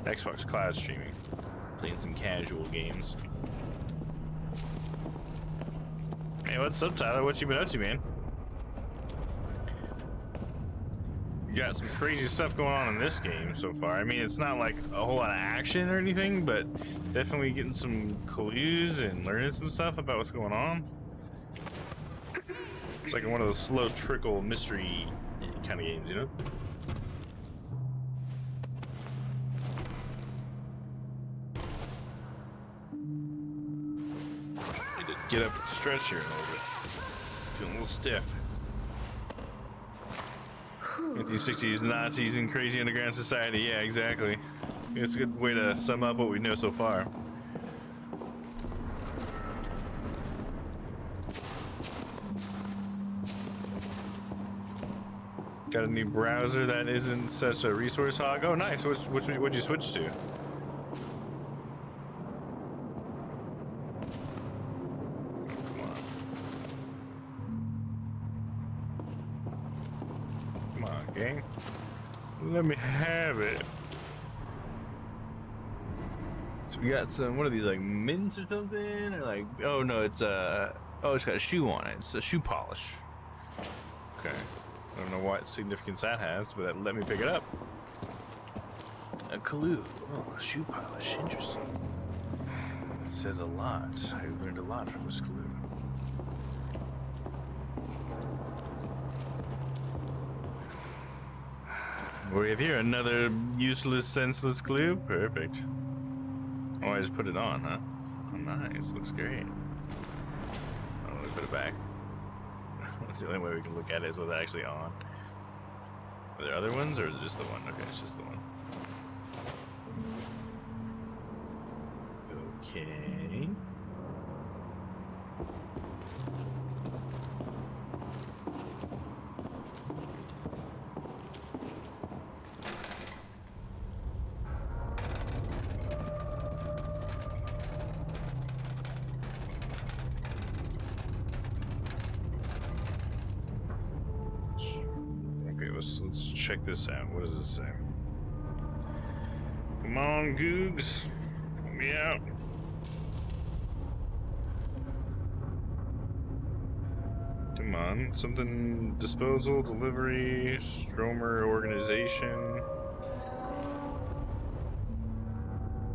Xbox Cloud streaming, playing some casual games. Hey, what's up, Tyler? What you been up to, man? You got some crazy stuff going on in this game so far. I mean, it's not like a whole lot of action or anything, but definitely getting some clues and learning some stuff about what's going on. It's like one of those slow trickle mystery kind of games, you know? Need to get up and stretch here a little bit. Feeling a little stiff. 1960s Nazis and crazy underground society. Yeah, exactly. It's a good way to sum up what we know so far. Got a new browser that isn't such a resource hog. Oh, nice. What'd you switch to? Come on, gang. Let me have it. So we got some, what are these, like mints or something? Or like, oh no, it's it's got a shoe on it. It's a shoe polish. Okay. I don't know what significance that has, but let me pick it up. A clue. Oh, shoe polish. Interesting. It says a lot. I learned a lot from this clue. We have here another useless, senseless clue. Perfect. Oh, I just put it on, huh? Oh, nice. Looks great. Oh, let me put it back. That's the only way we can look at it is with it actually on. Are there other ones, or is it just the one? Okay, it's just the one. Okay. Let's check this out. What does this say? Come on, Googs. Let me out. Come on. Something disposal, delivery, Stromer organization.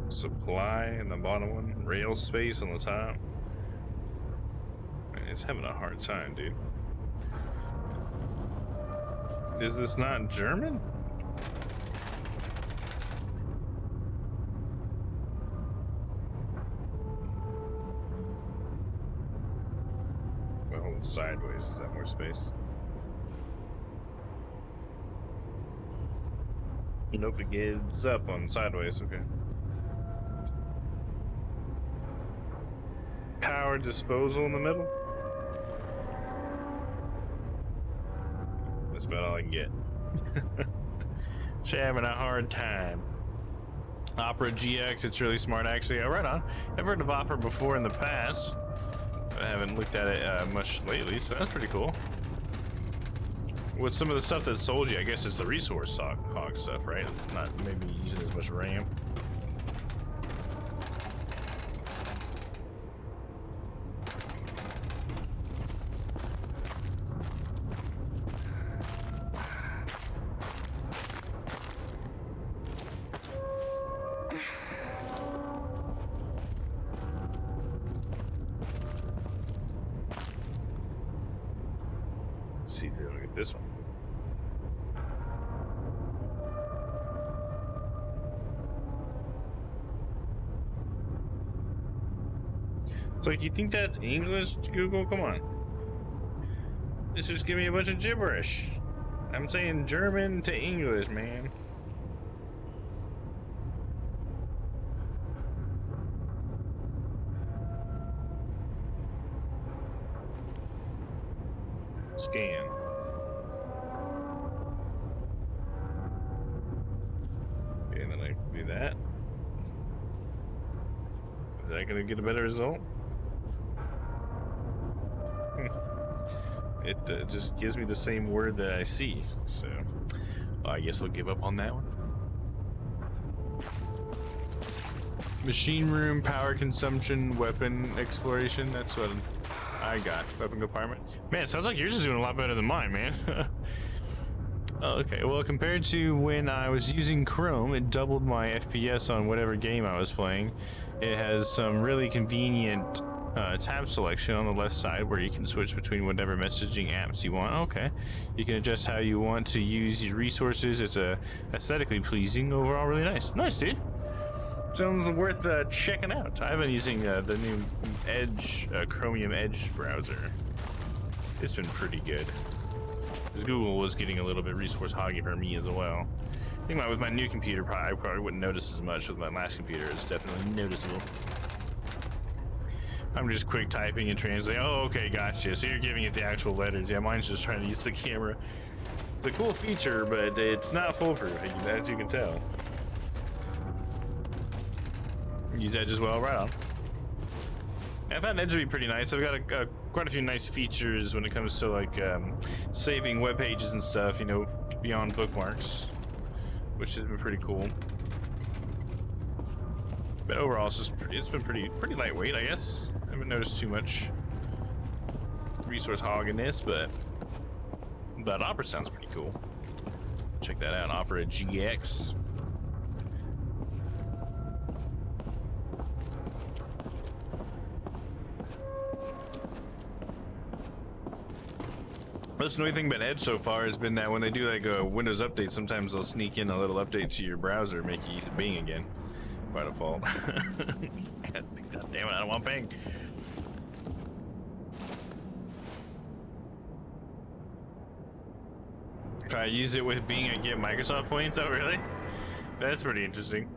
Supply in the bottom one. Rail space on the top. Man, it's having a hard time, dude. Is this not German? Well, sideways. Is that more space? Nope, it gives up on sideways. Okay. Power disposal in the middle? That's about all I can get. Just having a hard time. Opera GX, it's really smart actually. Oh, right on. I've heard of Opera before in the past, but I haven't looked at it much lately, so that's pretty cool. With some of the stuff that sold you, I guess it's the resource hog stuff, right? Not maybe using as much RAM. Let's see if we can get this one. It's like, you think that's English, Google? Come on. This just give me a bunch of gibberish. I'm saying German to English, man. Scan. Okay, then I can do that. Is that gonna get a better result? It just gives me the same word that I see, so I guess I'll give up on that one. Machine room, power consumption, weapon exploration, that's what I got. Weapon compartment. Man, it sounds like yours is doing a lot better than mine, man. Oh, okay, well, compared to when I was using Chrome, it doubled my FPS on whatever game I was playing. It has some really convenient tab selection on the left side where you can switch between whatever messaging apps you want. Okay, you can adjust how you want to use your resources. It's aesthetically pleasing. Overall, really nice. Nice, dude. Sounds worth checking out. I've been using the new Edge, Chromium Edge browser. It's been pretty good. Because Google was getting a little bit resource hoggy for me as well. I think with my new computer, I probably wouldn't notice as much. With my last computer, it's definitely noticeable. I'm just quick typing and translating. Oh, okay, gotcha. So you're giving it the actual letters. Yeah, mine's just trying to use the camera. It's a cool feature, but it's not foolproof, as you can tell. Use Edge as well, right on. I found Edge to be pretty nice. I've got quite a few nice features when it comes to like saving web pages and stuff, you know, beyond bookmarks, which has been pretty cool. But overall, it's been pretty lightweight, I guess. I haven't noticed too much resource hog in this, but Opera sounds pretty cool. Check that out, Opera GX. Most annoying thing about Edge so far has been that when they do like a Windows update, sometimes they'll sneak in a little update to your browser, make you use Bing again by default. God damn it, I don't want Bing. If I use it with Bing, I get Microsoft points. Oh, really? That's pretty interesting.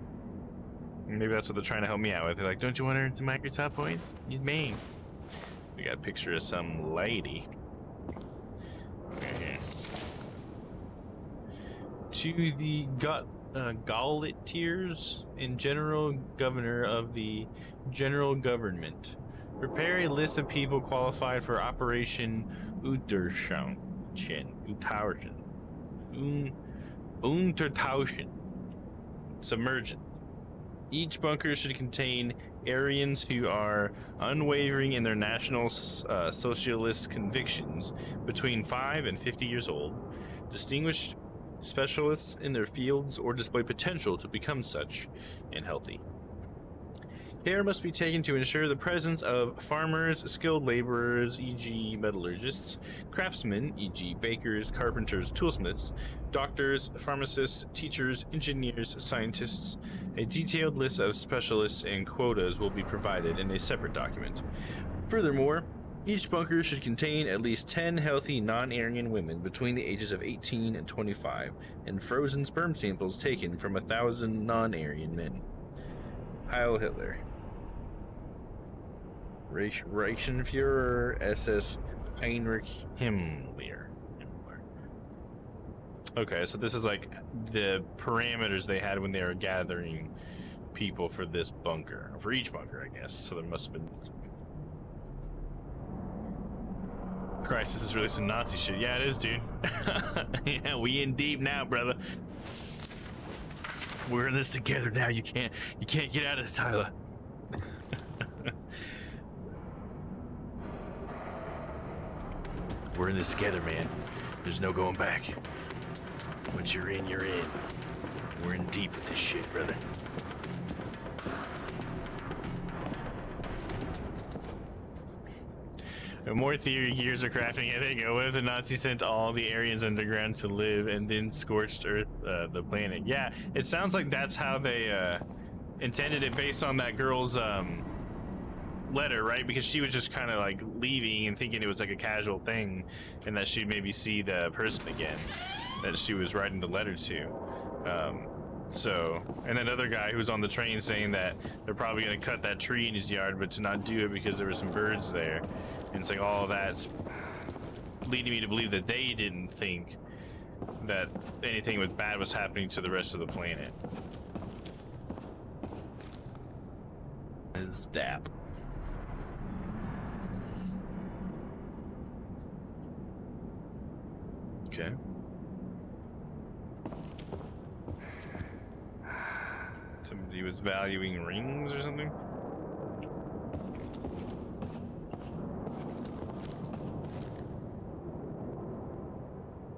Maybe that's what they're trying to help me out with. They're like, don't you want to earn some Microsoft points? Use Bing. We got a picture of some lady. Okay. To the Gauleiteers and General Governor of the General Government. Prepare a list of people qualified for Operation Untertauchen. Submergence. Each bunker should contain Aryans who are unwavering in their national socialist convictions, between 5 and 50 years old, distinguished specialists in their fields or display potential to become such, and healthy. Care must be taken to ensure the presence of farmers, skilled laborers, e.g. metallurgists, craftsmen, e.g. bakers, carpenters, toolsmiths, doctors, pharmacists, teachers, engineers, scientists. A detailed list of specialists and quotas will be provided in a separate document. Furthermore, each bunker should contain at least 10 healthy non-Aryan women between the ages of 18 and 25, and frozen sperm samples taken from 1,000 non-Aryan men. Heil Hitler. Reichenführer SS Heinrich Himmler. Okay, so this is like the parameters they had when they were gathering people for this bunker, for each bunker, I guess. So there must have been. Christ, this is really some Nazi shit. Yeah, it is, dude. Yeah, we in deep now, brother. We're in this together now. You can't get out of this, Tyler. We're in this together, man. There's no going back. Once you're in, you're in. We're in deep with this shit, brother. More theory gears are crafting. I think, what if the Nazis sent all the Aryans underground to live and then scorched Earth, the planet? Yeah, it sounds like that's how they intended it, based on that girl's letter, right? Because she was just kind of like leaving and thinking it was like a casual thing, and that she'd maybe see the person again that she was writing the letter to. So, and that other guy who was on the train saying that they're probably going to cut that tree in his yard, but to not do it because there were some birds there. And it's like all of that's leading me to believe that they didn't think that anything bad was happening to the rest of the planet. And stab. Okay. Somebody was valuing rings or something?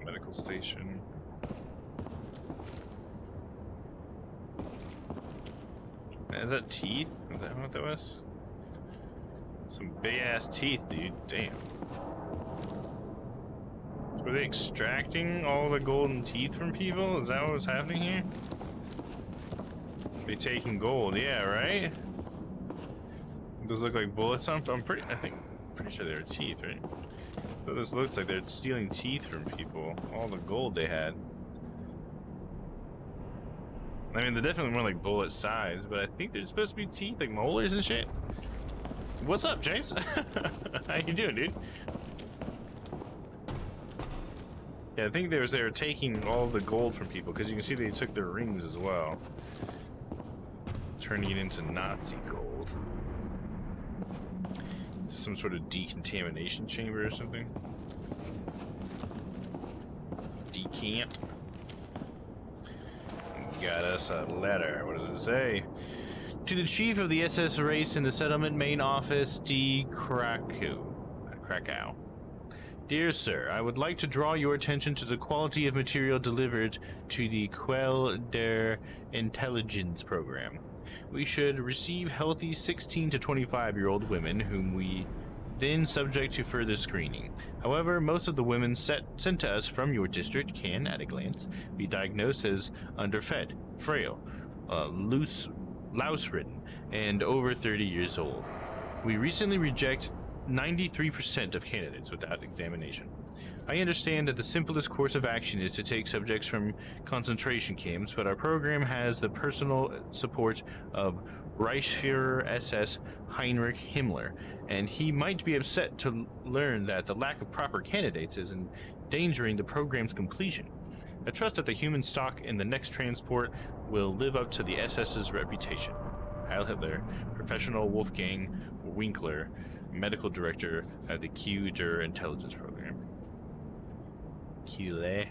Medical station. Is that teeth? Is that what that was? Some big ass teeth, dude. Damn. Were they extracting all the golden teeth from people? Is that what was happening here? They taking gold, yeah, right? Those look like bullets. I'm pretty pretty sure they were teeth, right? But this looks like they're stealing teeth from people. All the gold they had. I mean, they're definitely more like bullet size, but I think they're supposed to be teeth, like molars and shit. What's up, James? How you doing, dude? Yeah, I think they were taking all the gold from people, because you can see they took their rings as well. Turning it into Nazi gold. Some sort of decontamination chamber or something. Decant. Got us a letter. What does it say? To the chief of the SS race in the settlement main office, D. Krakow. Dear sir, I would like to draw your attention to the quality of material delivered to the Quelle der Intelligence program. We should receive healthy 16 to 25-year-old women whom we then subject to further screening. However, most of the women sent to us from your district can, at a glance, be diagnosed as underfed, frail, louse-ridden, and over 30 years old. We recently reject 93% of candidates without examination. I understand that the simplest course of action is to take subjects from concentration camps, but our program has the personal support of Reichsfuhrer SS Heinrich Himmler, and he might be upset to learn that the lack of proper candidates is endangering the program's completion. I trust that the human stock in the next transport will live up to the SS's reputation. Heil Hitler, Professional Wolfgang Winkler, Medical Director at the Q der Intelligence Program. QLA.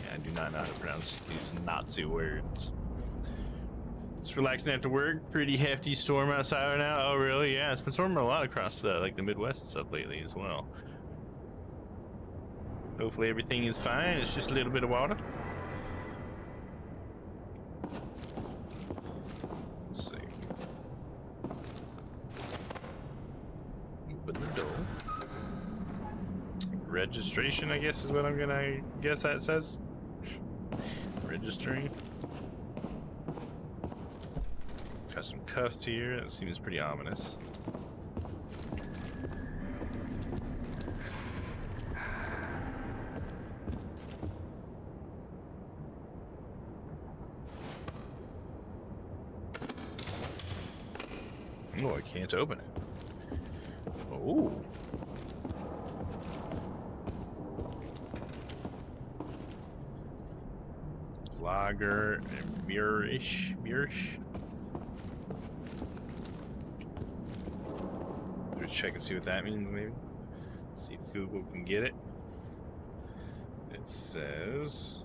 Yeah, I do not know how to pronounce these Nazi words. It's relaxing after work. Pretty hefty storm outside right now. Oh, really? Yeah, it's been storming a lot across the Midwest and stuff lately as well. Hopefully everything is fine. It's just a little bit of water. Let's see. Open the door. Registration, I guess, is what I'm gonna guess that says. Registering. Got some cuffs here. That seems pretty ominous. Oh, I can't open it. Oh. Lager and Mirish. Let's check and see what that means, maybe. See if Google can get it. It says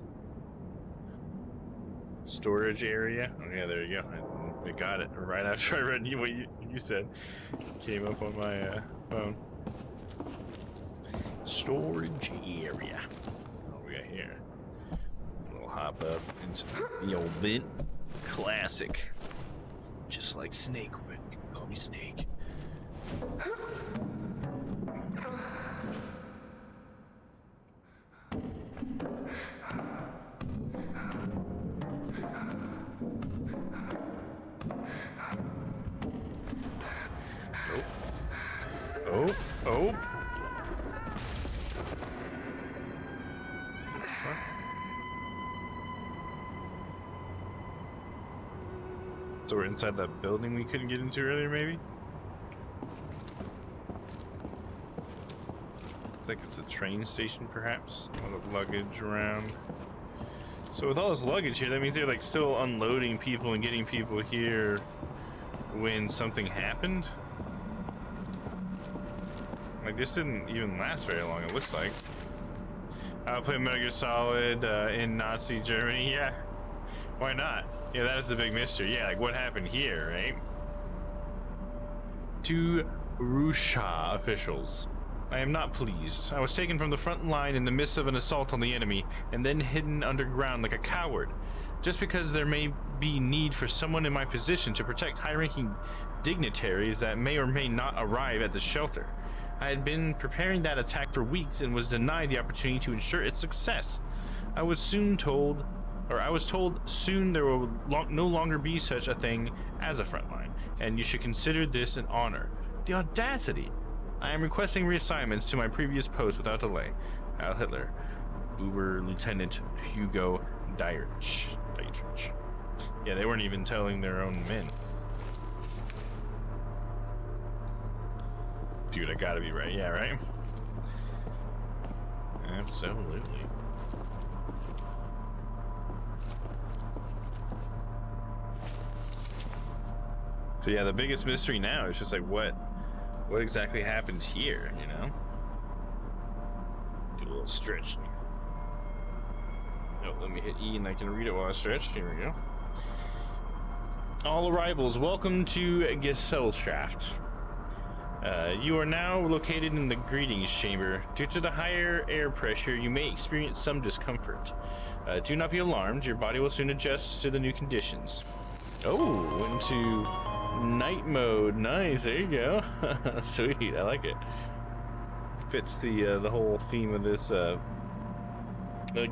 storage area. Oh yeah, there you go. I got it right after I read what you said. Came up on my phone. Storage area. What we got here? We'll hop up into the old vent. Classic. Just like Snake would. Call me Snake. Oh. So we're inside that building we couldn't get into earlier, maybe? Looks like it's a train station, perhaps. A lot of luggage around. So with all this luggage here, that means they're like still unloading people and getting people here when something happened? Like, this didn't even last very long, it looks like. I'll play Metal Gear Solid in Nazi Germany. Yeah, why not? Yeah, that is the big mystery. Yeah, like, what happened here, right? To Russia officials. I am not pleased. I was taken from the front line in the midst of an assault on the enemy, and then hidden underground like a coward. Just because there may be need for someone in my position to protect high-ranking dignitaries that may or may not arrive at the shelter. I had been preparing that attack for weeks and was denied the opportunity to ensure its success. I was soon told or I was told soon there will no longer be such a thing as a front line, and you should consider this an honor. The audacity! I am requesting reassignments to my previous post without delay. Heil Hitler. Uber Lieutenant Hugo Dietrich. Yeah, they weren't even telling their own men. Dude, I gotta be right. Yeah, right? Absolutely. So yeah, the biggest mystery now is just like what exactly happened here, you know? Do a little stretch. Oh, let me hit E and I can read it while I stretch. Here we go. All arrivals, welcome to Gesellschaft. You are now located in the greetings chamber. Due to the higher air pressure, you may experience some discomfort. Do not be alarmed, your body will soon adjust to the new conditions. Oh, into night mode. Nice, there you go. Sweet, I like it. Fits the whole theme of this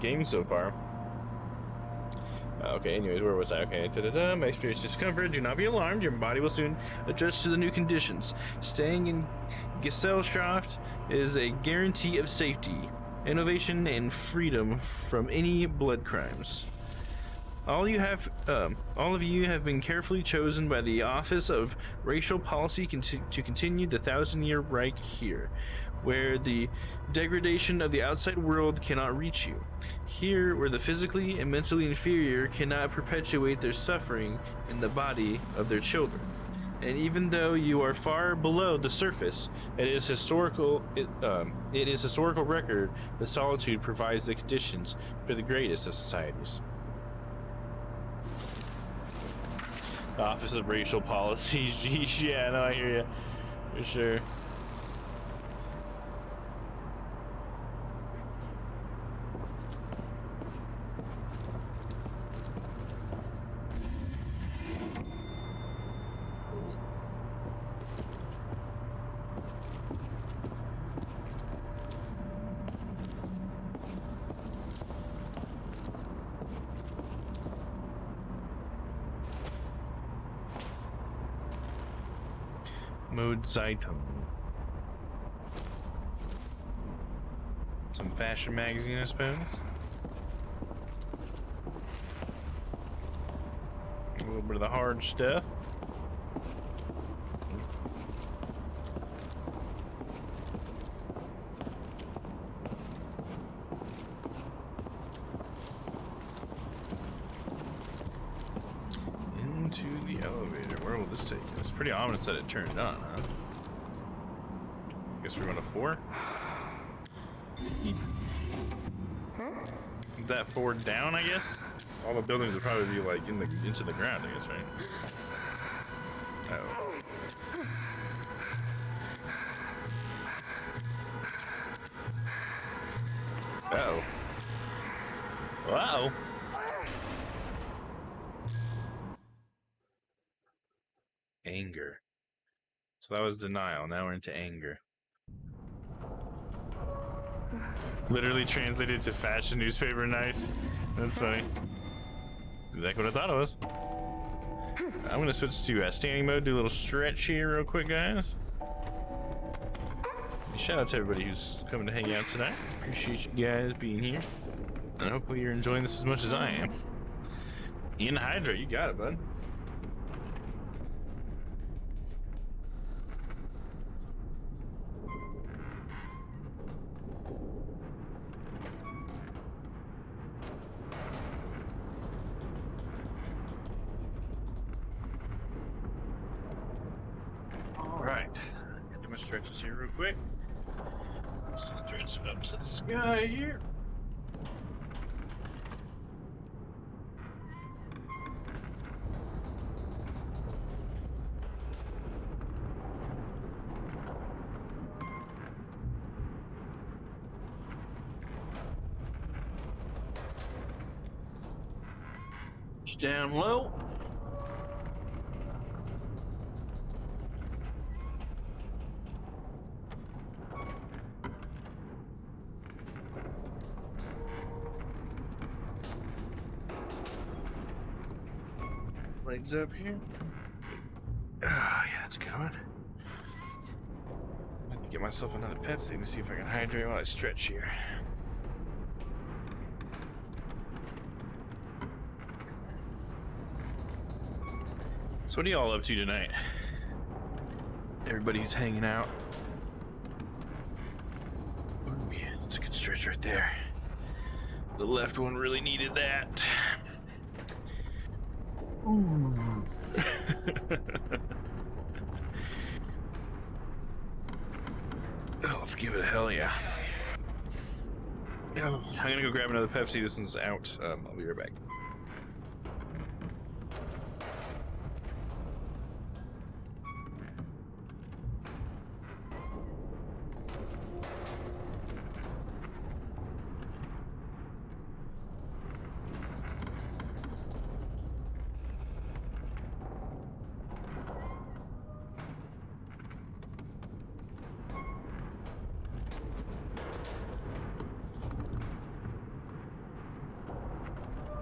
game so far. Okay, anyways, where was I? Okay, may experience discomfort. Do not be alarmed. Your body will soon adjust to the new conditions. Staying in Gesellschaft is a guarantee of safety, innovation, and freedom from any blood crimes. All of you have been carefully chosen by the Office of Racial Policy to continue the 1,000-year Reich here, where the degradation of the outside world cannot reach you. Here, where the physically and mentally inferior cannot perpetuate their suffering in the body of their children. And even though you are far below the surface, it is historical record that solitude provides the conditions for the greatest of societies. Office of Racial Policy. Geez, yeah, no, I hear you. For sure. Mode Zeitung. Some fashion magazine, I suppose. A little bit of the hard stuff. Into the elevator. Where will this take us? It's pretty ominous that it turned on, huh? Guess we're going to 4. That 4 down, I guess. All the buildings would probably be like into the ground, I guess, right? Oh. Uh-oh. Wow. Anger. So that was denial. Now we're into anger. Literally translated to fashion newspaper. Nice. That's funny. That's exactly what I thought it was. I'm gonna switch to standing mode. Do a little stretch here real quick, guys. Shout out to everybody who's coming to hang out tonight. Appreciate you guys being here. And hopefully you're enjoying this as much as I am. Ian Hydra, you got it, bud. Alright. Do my stretches here real quick. Stretch it up to the sky here. Down low. legs up here. Ah, yeah, that's a good one. I have to get myself another Pepsi to see if I can hydrate while I stretch here. So what are y'all up to tonight? Everybody's hanging out. Ooh, yeah, that's a good stretch right there. The left one really needed that. Ooh. Oh, let's give it a hell yeah. Oh, I'm gonna go grab another Pepsi. This one's out. I'll be right back.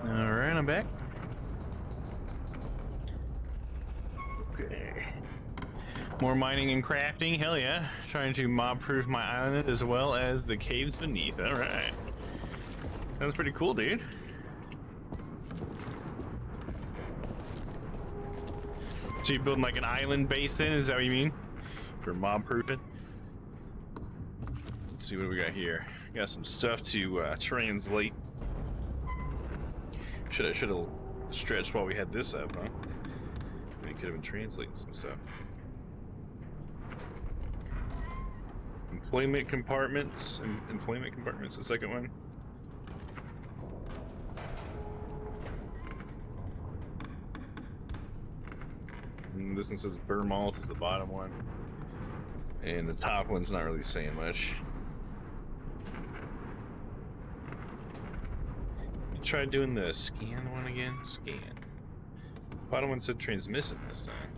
Alright, I'm back. Okay. More mining and crafting, hell yeah. Trying to mob-proof my island as well as the caves beneath. Alright. That's pretty cool, dude. So you're building like an island base then? Is that what you mean? For mob-proofing? Let's see what we got here. Got some stuff to translate. Should have stretched while we had this up, huh? We could have been translating some stuff. Employment compartments. Employment compartments, the second one. And this one says Burmalt is the bottom one. And the top one's not really saying much. Try doing the scan one again. Scan. Bottom one said transmissive this time.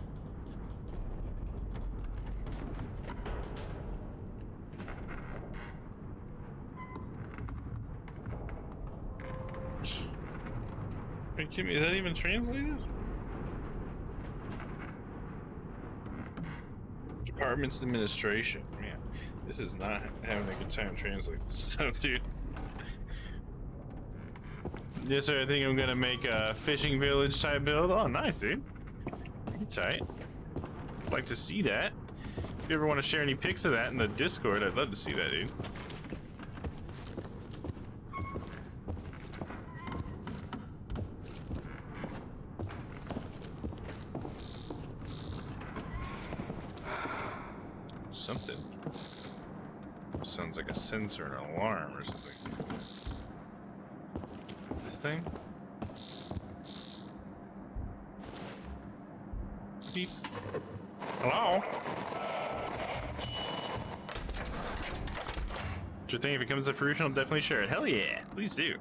Are you kidding me? Is that even translated? Department's administration. Man, this is not having a good time translating this stuff, dude. Yes, sir. I think I'm gonna make a fishing village type build. Oh, nice, dude. Pretty tight. I'd like to see that. If you ever want to share any pics of that in the Discord, I'd love to see that, dude. Something. Sounds like a sensor and an alarm or something. This thing? Beep. Hello? Do you think if it comes to fruition, I'll definitely share it? Hell yeah, please do.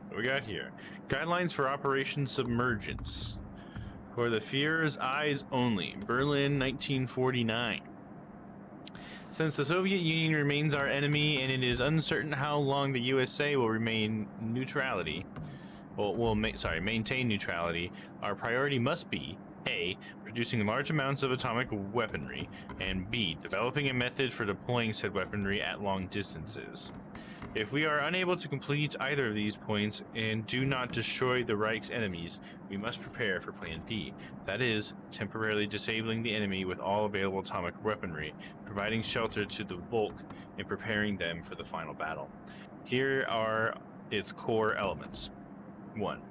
What we got here? Guidelines for Operation Submergence. For the Führer's eyes only. Berlin, 1949. Since the Soviet Union remains our enemy and it is uncertain how long the USA will remain neutrality, maintain neutrality, our priority must be A. Producing large amounts of atomic weaponry, and B. Developing a method for deploying said weaponry at long distances. If we are unable to complete either of these points and do not destroy the Reich's enemies, we must prepare for Plan B. That is, temporarily disabling the enemy with all available atomic weaponry, providing shelter to the bulk, and preparing them for the final battle. Here are its core elements. 1.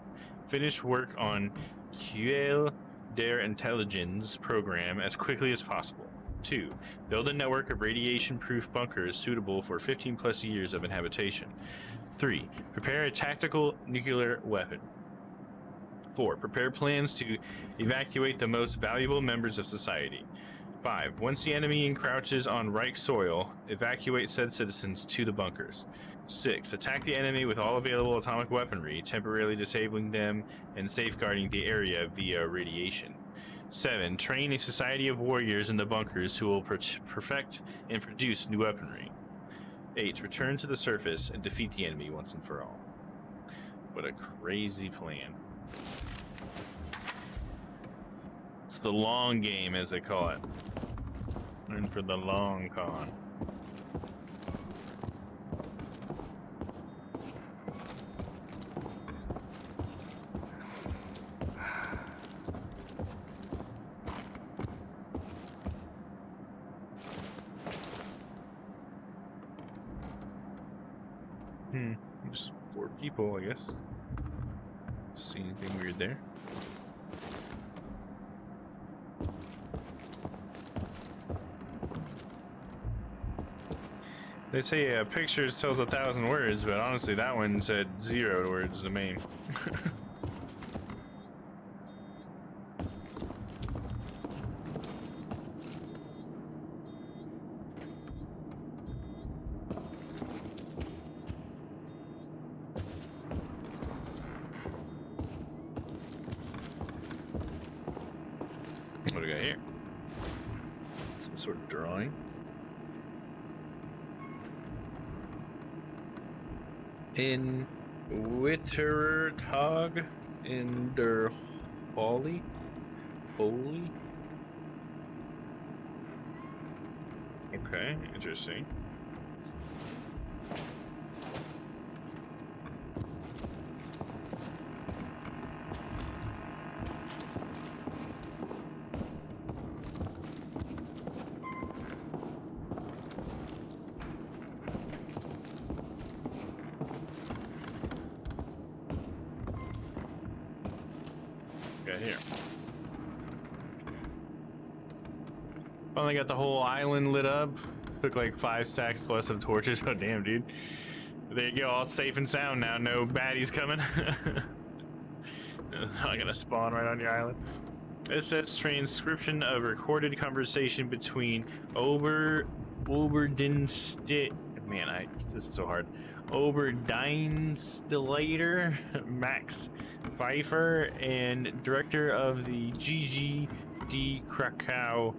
Finish work on Quelle der Intelligenz program as quickly as possible. 2. Build a network of radiation-proof bunkers suitable for 15 plus years of inhabitation. 3. Prepare a tactical nuclear weapon. 4. Prepare plans to evacuate the most valuable members of society. 5. Once the enemy encroaches on Reich soil, evacuate said citizens to the bunkers. 6. Attack the enemy with all available atomic weaponry, temporarily disabling them and safeguarding the area via radiation. 7. Train a society of warriors in the bunkers who will perfect and produce new weaponry. 8. Return to the surface and defeat the enemy once and for all. What a crazy plan. It's the long game, as they call it. In for the long con. Just 4 people, I guess. See anything weird there? They say a picture tells 1,000 words, but honestly, that one said 0 words to me. What do we got here? Some sort of drawing. In Wittertag in der Holy? Okay, interesting. Here. Finally got the whole island lit up. Took like 5 stacks plus of torches. Oh damn, dude. There you go, all safe and sound now. No baddies coming. Not gonna spawn right on your island. It says transcription of recorded conversation between Oberdienstleiter. Man, this is so hard. Oberdienstleiter Max Pfeiffer and director of the GGD Krakow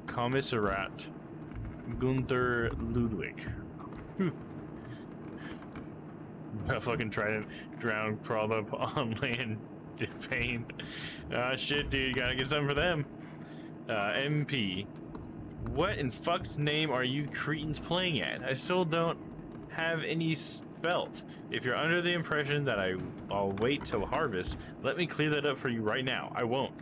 Commissariat Gunther Ludwig. I fucking tried to drown, crawled up on land, pain. Shit, dude, you gotta get something for them. MP. What in fuck's name are you cretins playing at? I still don't have any spelt. If you're under the impression that I'll wait till harvest, let me clear that up for you right now. I won't.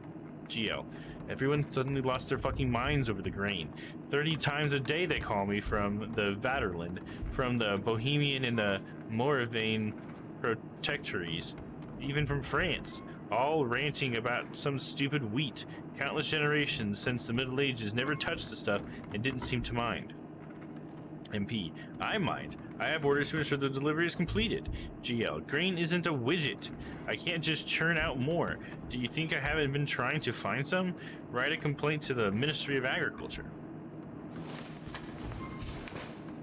GL. Everyone suddenly lost their fucking minds over the grain. 30 times a day they call me from the Vaterland, from the Bohemian and the Moravian protectorates, even from France, all ranting about some stupid wheat. Countless generations since the Middle Ages never touched the stuff and didn't seem to mind. MP. I mind. I have orders to ensure the delivery is completed. GL. Grain isn't a widget. I can't just churn out more. Do you think I haven't been trying to find some? Write a complaint to the Ministry of Agriculture.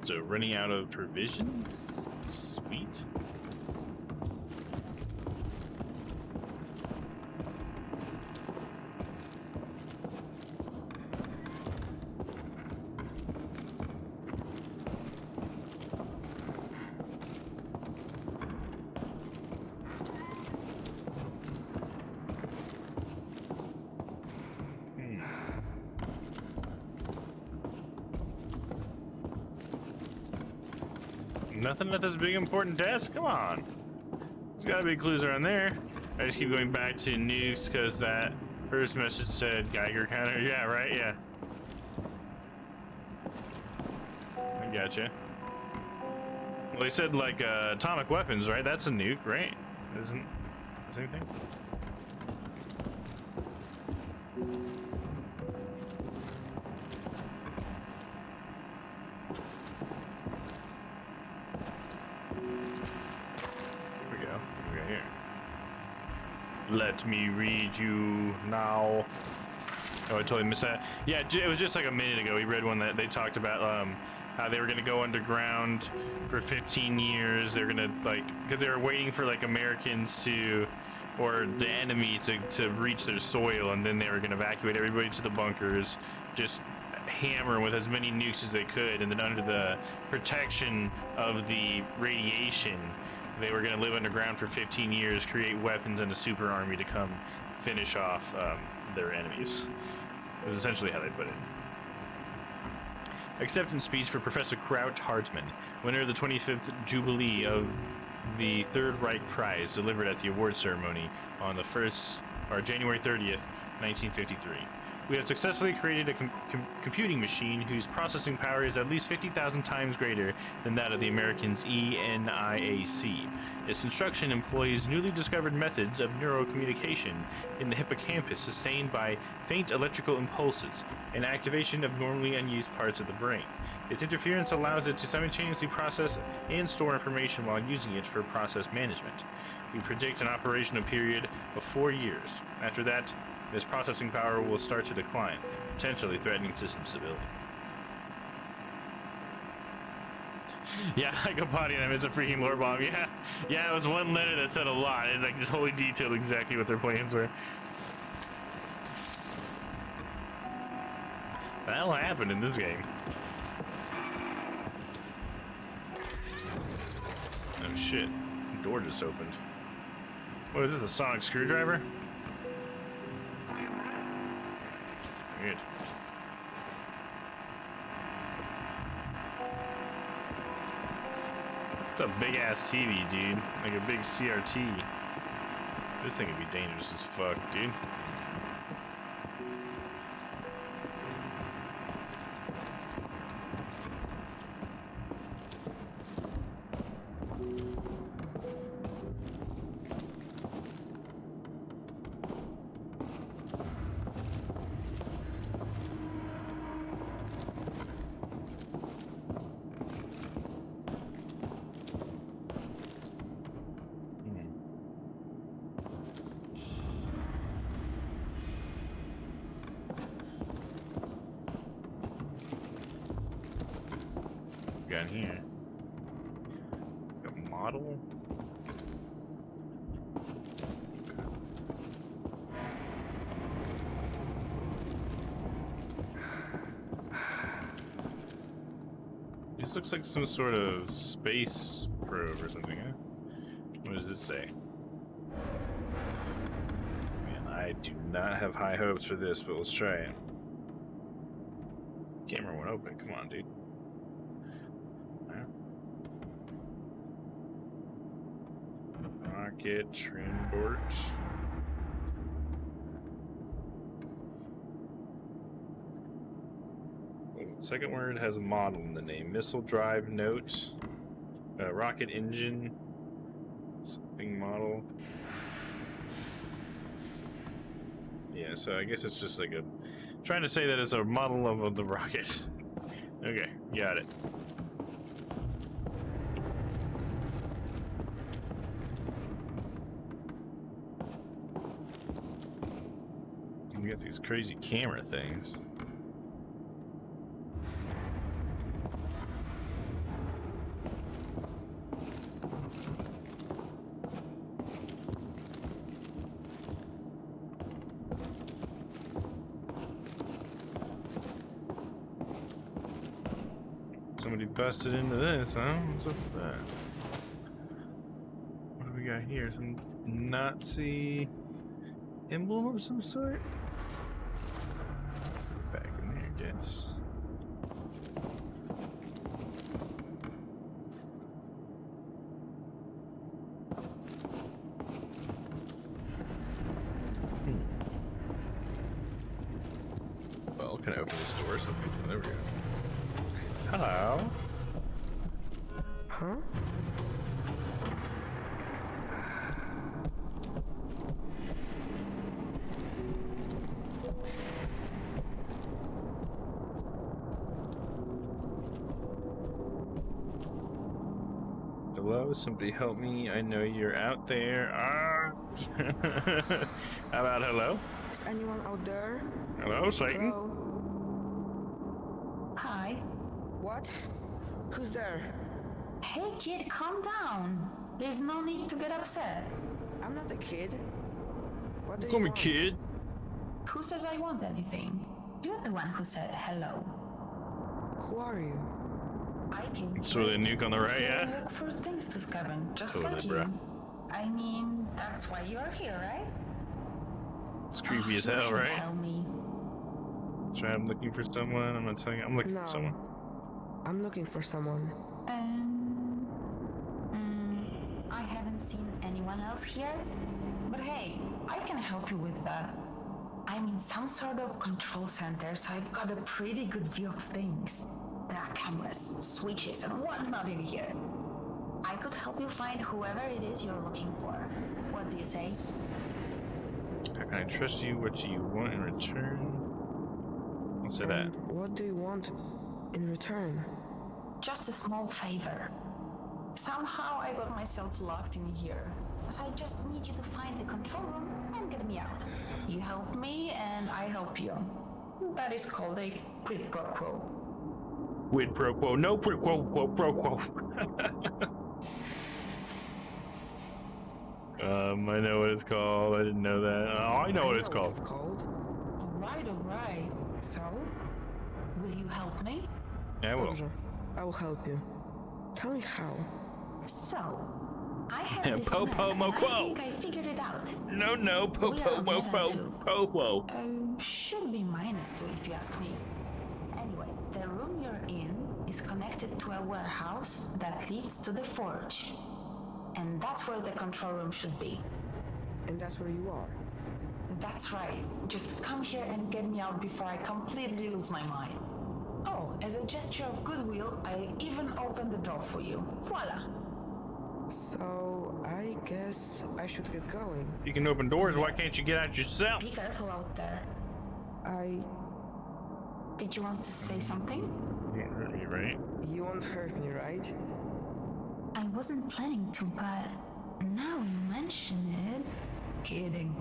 So, running out of provisions? Sweet. Nothing at this big important desk? Come on. There's gotta be clues around there. I just keep going back to nukes because that first message said Geiger counter. Yeah, right? Yeah. I gotcha. Well, he said like atomic weapons, right? That's a nuke, right? Isn't anything? Let me read you now. Oh, I totally missed that. Yeah, it was just like a minute ago. We read one that they talked about how they were gonna go underground for 15 years. They're gonna like, because they were waiting for like Americans to or the enemy to reach their soil, and then they were going to evacuate everybody to the bunkers, just hammer with as many nukes as they could, and then under the protection of the radiation, they were going to live underground for 15 years, create weapons and a super army to come finish off their enemies. It was essentially how they put it. Acceptance speech for Professor Kraut Hartmann, winner of the 25th Jubilee of the Third Reich Prize, delivered at the award ceremony on the January 30th, 1953. We have successfully created a computing machine whose processing power is at least 50,000 times greater than that of the Americans' ENIAC. Its construction employs newly discovered methods of neurocommunication in the hippocampus sustained by faint electrical impulses and activation of normally unused parts of the brain. Its interference allows it to simultaneously process and store information while using it for process management. We predict an operational period of 4 years. After that, this processing power will start to decline, potentially threatening system stability. Yeah, I go potty and I miss a freaking lore bomb. Yeah, it was one letter that said a lot, and like just wholly detailed exactly what their plans were. That'll happen in this game. Oh shit, the door just opened. What is this, a sonic screwdriver? Weird. It's a big ass TV, dude. Like a big CRT. This thing would be dangerous as fuck, dude. Got here a model. This looks like some sort of space probe or something, huh? What does this say? Man, I do not have high hopes for this, but let's try it. Camera won't open. Come on, dude. Rocket Trinbort. The second word has a model in the name. Missile drive note. Rocket engine. Something model. Yeah, so I guess it's just like a... Trying to say that it's a model of the rocket. Okay, got it. We got these crazy camera things. Somebody busted into this, huh? What's up with that? What do we got here? Some Nazi emblem of some sort? Back in there, I guess. Well, can I open this door or something? Oh, there we go. Hello. Huh? Hello, somebody help me. I know you're out there. Ah. How about hello? Is anyone out there? Hello, Satan. Hello? Hi. What? Who's there? Hey kid, calm down. There's no need to get upset. I'm not a kid. What do you Call me want? kid. Who says I want anything? You're the one who said hello. Who are you? I came So the nuke on the right, to yeah? look for things to scavenge, just Totally, like bruh. you. I mean, that's why you're here, right? It's creepy as You hell, can right? Tell me. So I'm looking for someone. I'm not telling you. I'm looking No. for someone. I'm looking for someone. I haven't seen anyone else here, but hey, I can help you with that. I'm in some sort of control center, so I've got a pretty good view of things. There are cameras, switches, and whatnot in here. I could help you find whoever it is you're looking for. What do you say? How can I trust you? What do you want in return? Don't say that. And what do you want in return? Just a small favor. Somehow I got myself locked in here. So I just need you to find the control room and get me out. You help me and I help you. That is called a quid pro quo. Quid pro quo. No quid pro quo. Pro quo. I know what it's called. I didn't know that. Oh, I know what it's called. Alright. So, will you help me? Yeah, I will. Dobrze. I will help you. Tell me how. So, I have Yeah, this po, map po, mo, and I quo. think I figured it out. No, po, We po, are mo, on fo, level 2. po, po. Should be -2 if you ask me. Anyway, the room you're in is connected to a warehouse that leads to the forge. And that's where the control room should be. And that's where you are. That's right. Just come here and get me out before I completely lose my mind. Oh, as a gesture of goodwill, I'll even open the door for you. Voila! So, I guess I should get going. You can open doors. Why can't you get out yourself? Be careful out there. Did you want to say something? Won't hurt me, right? You won't hurt me, right? I wasn't planning to, but now you mention it. Kidding.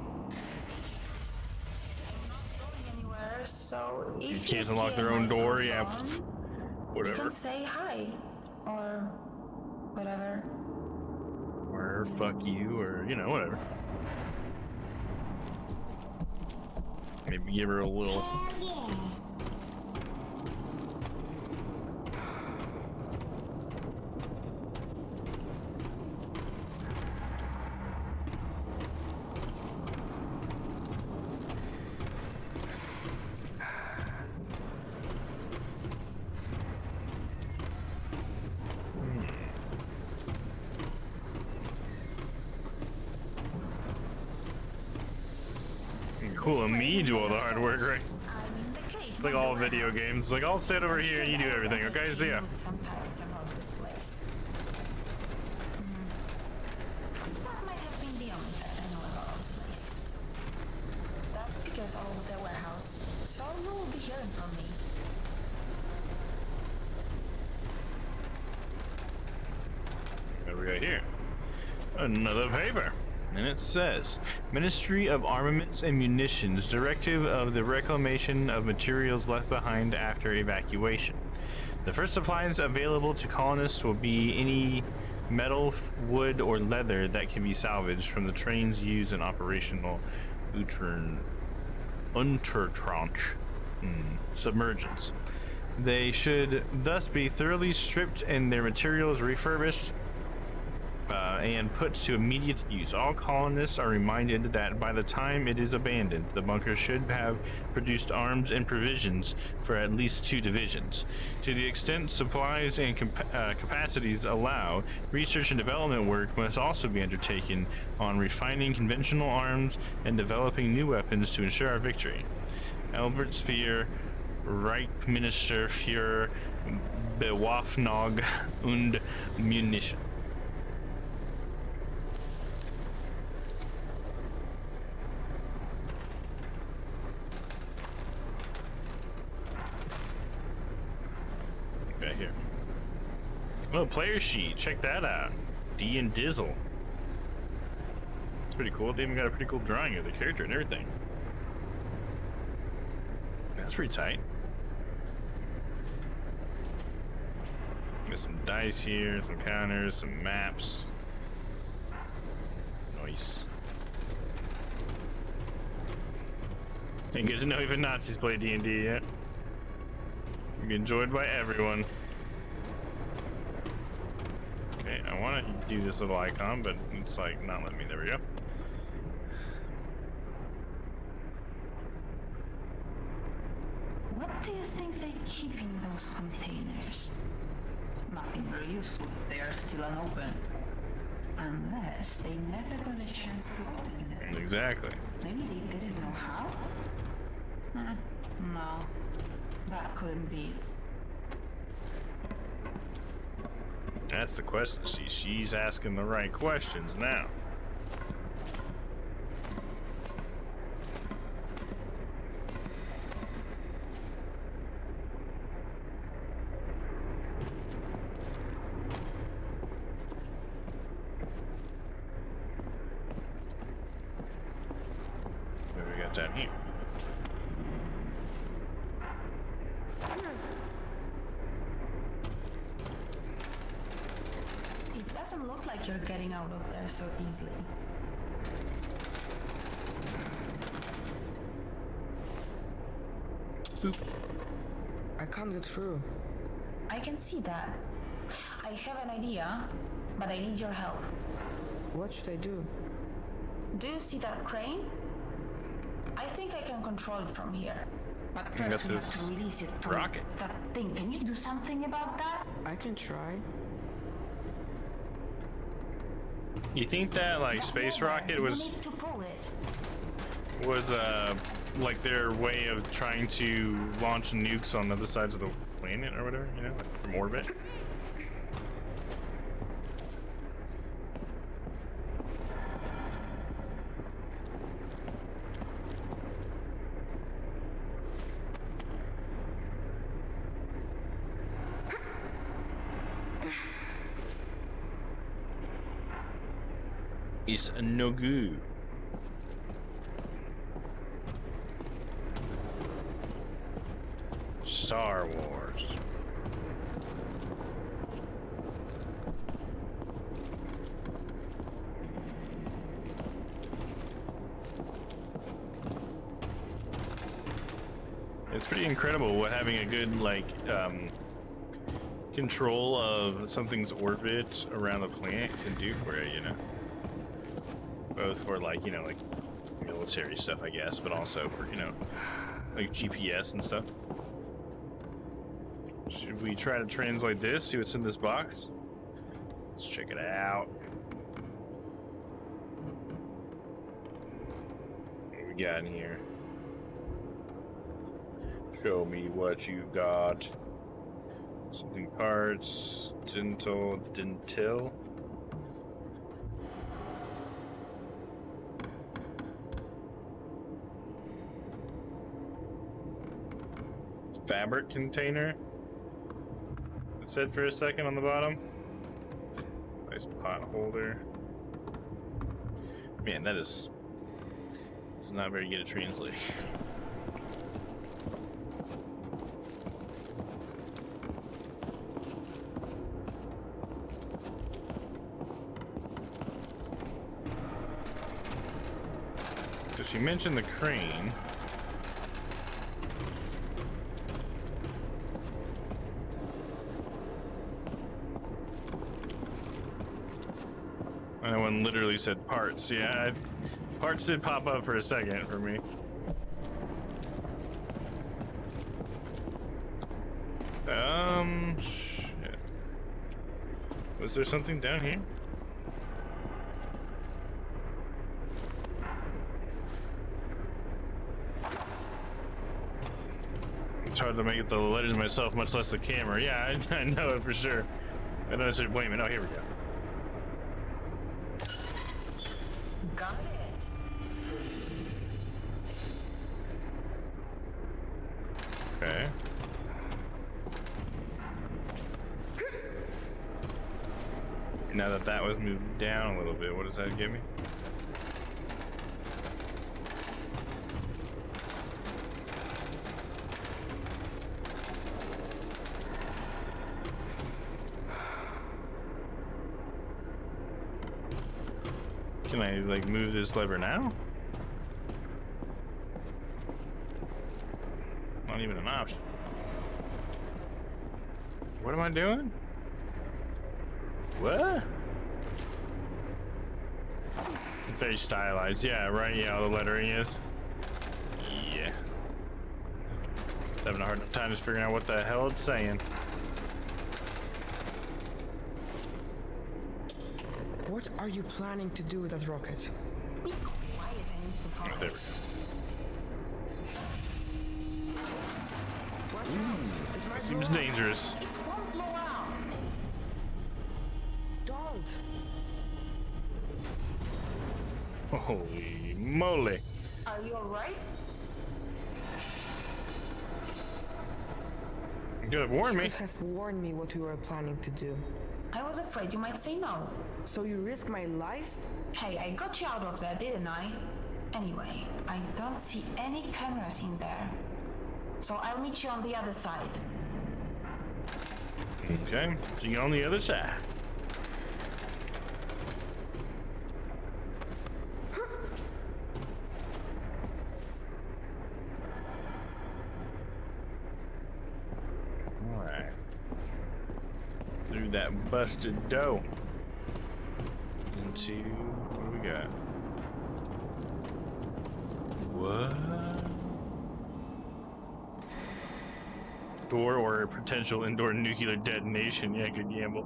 I'm not going anywhere, so if you Can't see unlock a their own door. Yeah, microphone, you whatever. can say hi or whatever. Or fuck you, or whatever. Maybe give her a little. Cool, and me do all the hard work, right? It's like all video games. It's like, I'll sit over here and you do everything, okay? See ya. Some pirates around this place. That might have been the only fact I know about this place. That speaker's all over the warehouse, so you will be hearing from me. What do we got here? Another paper. And it says, Ministry of Armaments and Munitions, Directive of the Reclamation of Materials Left Behind After Evacuation. The first supplies available to colonists will be any metal, wood, or leather that can be salvaged from the trains used in operational Untertranche submergence. They should thus be thoroughly stripped and their materials refurbished and put to immediate use. All colonists are reminded that by the time it is abandoned, the bunker should have produced arms and provisions for at least 2 divisions. To the extent supplies and capacities allow, research and development work must also be undertaken on refining conventional arms and developing new weapons to ensure our victory. Albert Speer, Reichsminister für Bewaffnung und Munition. Right here. Oh, player sheet. Check that out. D and Dizzle. It's pretty cool. They even got a pretty cool drawing of the character and everything. That's pretty tight. Got some dice here, some counters, some maps. Nice. And good to know even Nazis play D&D yet. Be enjoyed by everyone. Okay, I want to do this little icon, but it's like not letting me. There we go. What do you think they keep in those containers? Nothing very useful. They are still unopened. Unless they never got a chance to open them. Exactly. Maybe they didn't know how? No. That couldn't be. That's the question. She's asking the right questions now. What do we got down here? It doesn't look like you're getting out of there so easily. I can't get through. I can see that. I have an idea, but I need your help. What should I do? Do you see that crane? I think I can control it from here. But got first we have this to release it from rocket. that thing. Can you do something about that? I can try. You think that like space rocket You was need to pull it. like their way of trying to launch nukes on other sides of the planet or whatever, you know, like from orbit? It's no good. Star Wars. It's pretty incredible what having a good like control of something's orbit around the planet can do for you, you know? Both for like, you know, like military stuff, I guess, but also for, you know, like GPS and stuff. Should we try to translate this? See what's in this box? Let's check it out. What we got in here? Show me what you got. Something parts, dentil. Fabric container. It said for a second on the bottom. Nice pot holder. Man, this is not very good at translating. So she mentioned the crane. That one literally said parts. Yeah, parts did pop up for a second for me. Shit. Was there something down here? It's hard to make it the letters myself, much less the camera. Yeah, I know it for sure. I don't necessarily blame it. Oh, here we go. Got it. Okay. Now that that was moved down a little bit, what does that give me? Can I like move this lever now? not even an option. What am I doing? What? Very stylized. Yeah, right. Yeah, all the lettering is. Yeah. Just having a hard time just figuring out what the hell it's saying. What are you planning to do with that rocket? Be quiet, I need to Oh, there we focus. go. Watch out. It might Seems blow up. dangerous. It won't blow out. Don't. Holy moly. Are you alright? You could have warned You me. should have warned me what you were planning to do. I was afraid you might say no. So you risk my life? Hey, I got you out of there, didn't I? Anyway, I don't see any cameras in there. So I'll meet you on the other side. Okay, see you on the other side. Alright. Through that busted dough. Into what do we got? What? Door or a potential indoor nuclear detonation. Yeah, good gamble.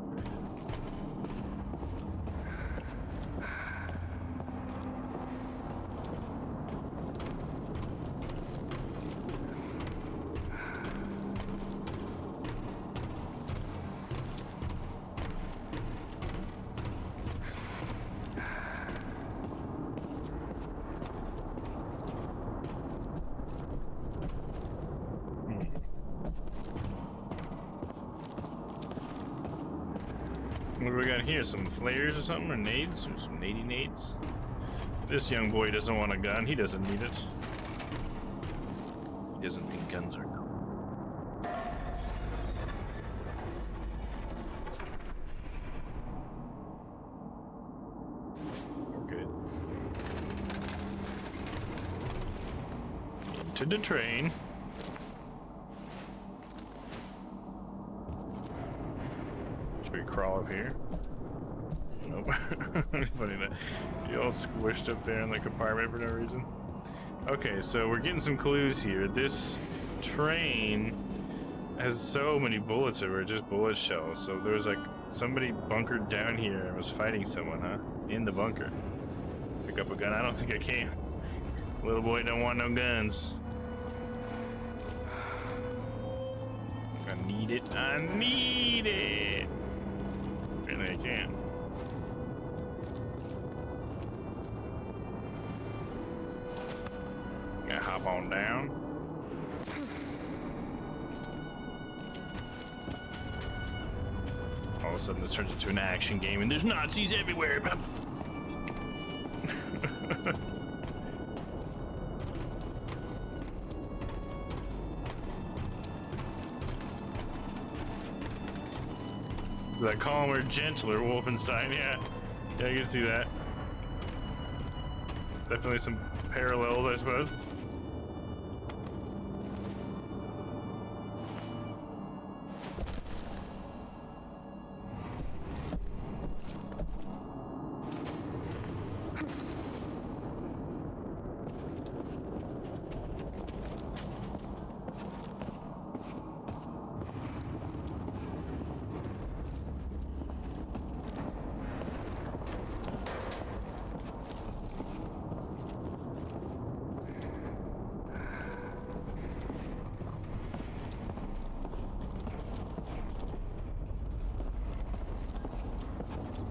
What do we got here? Some flares or something? Or nades? Or some nady nades? This young boy doesn't want a gun. He doesn't need it. He doesn't think guns are cool. We're good. Into the train. Should we crawl up here? Nope. Funny that you all squished up there in the compartment for no reason. Okay, so we're getting some clues here. This train has so many bullets everywhere, just bullet shells. So there was like somebody bunkered down here and was fighting someone, huh? In the bunker. Pick up a gun. I don't think I can. Little boy don't want no guns. I need it. I need it. Apparently I can. Gonna hop on down. All of a sudden this turns into an action game and there's Nazis everywhere. That calmer, gentler Wolfenstein, yeah. Yeah, I can see that. Definitely some parallels, I suppose.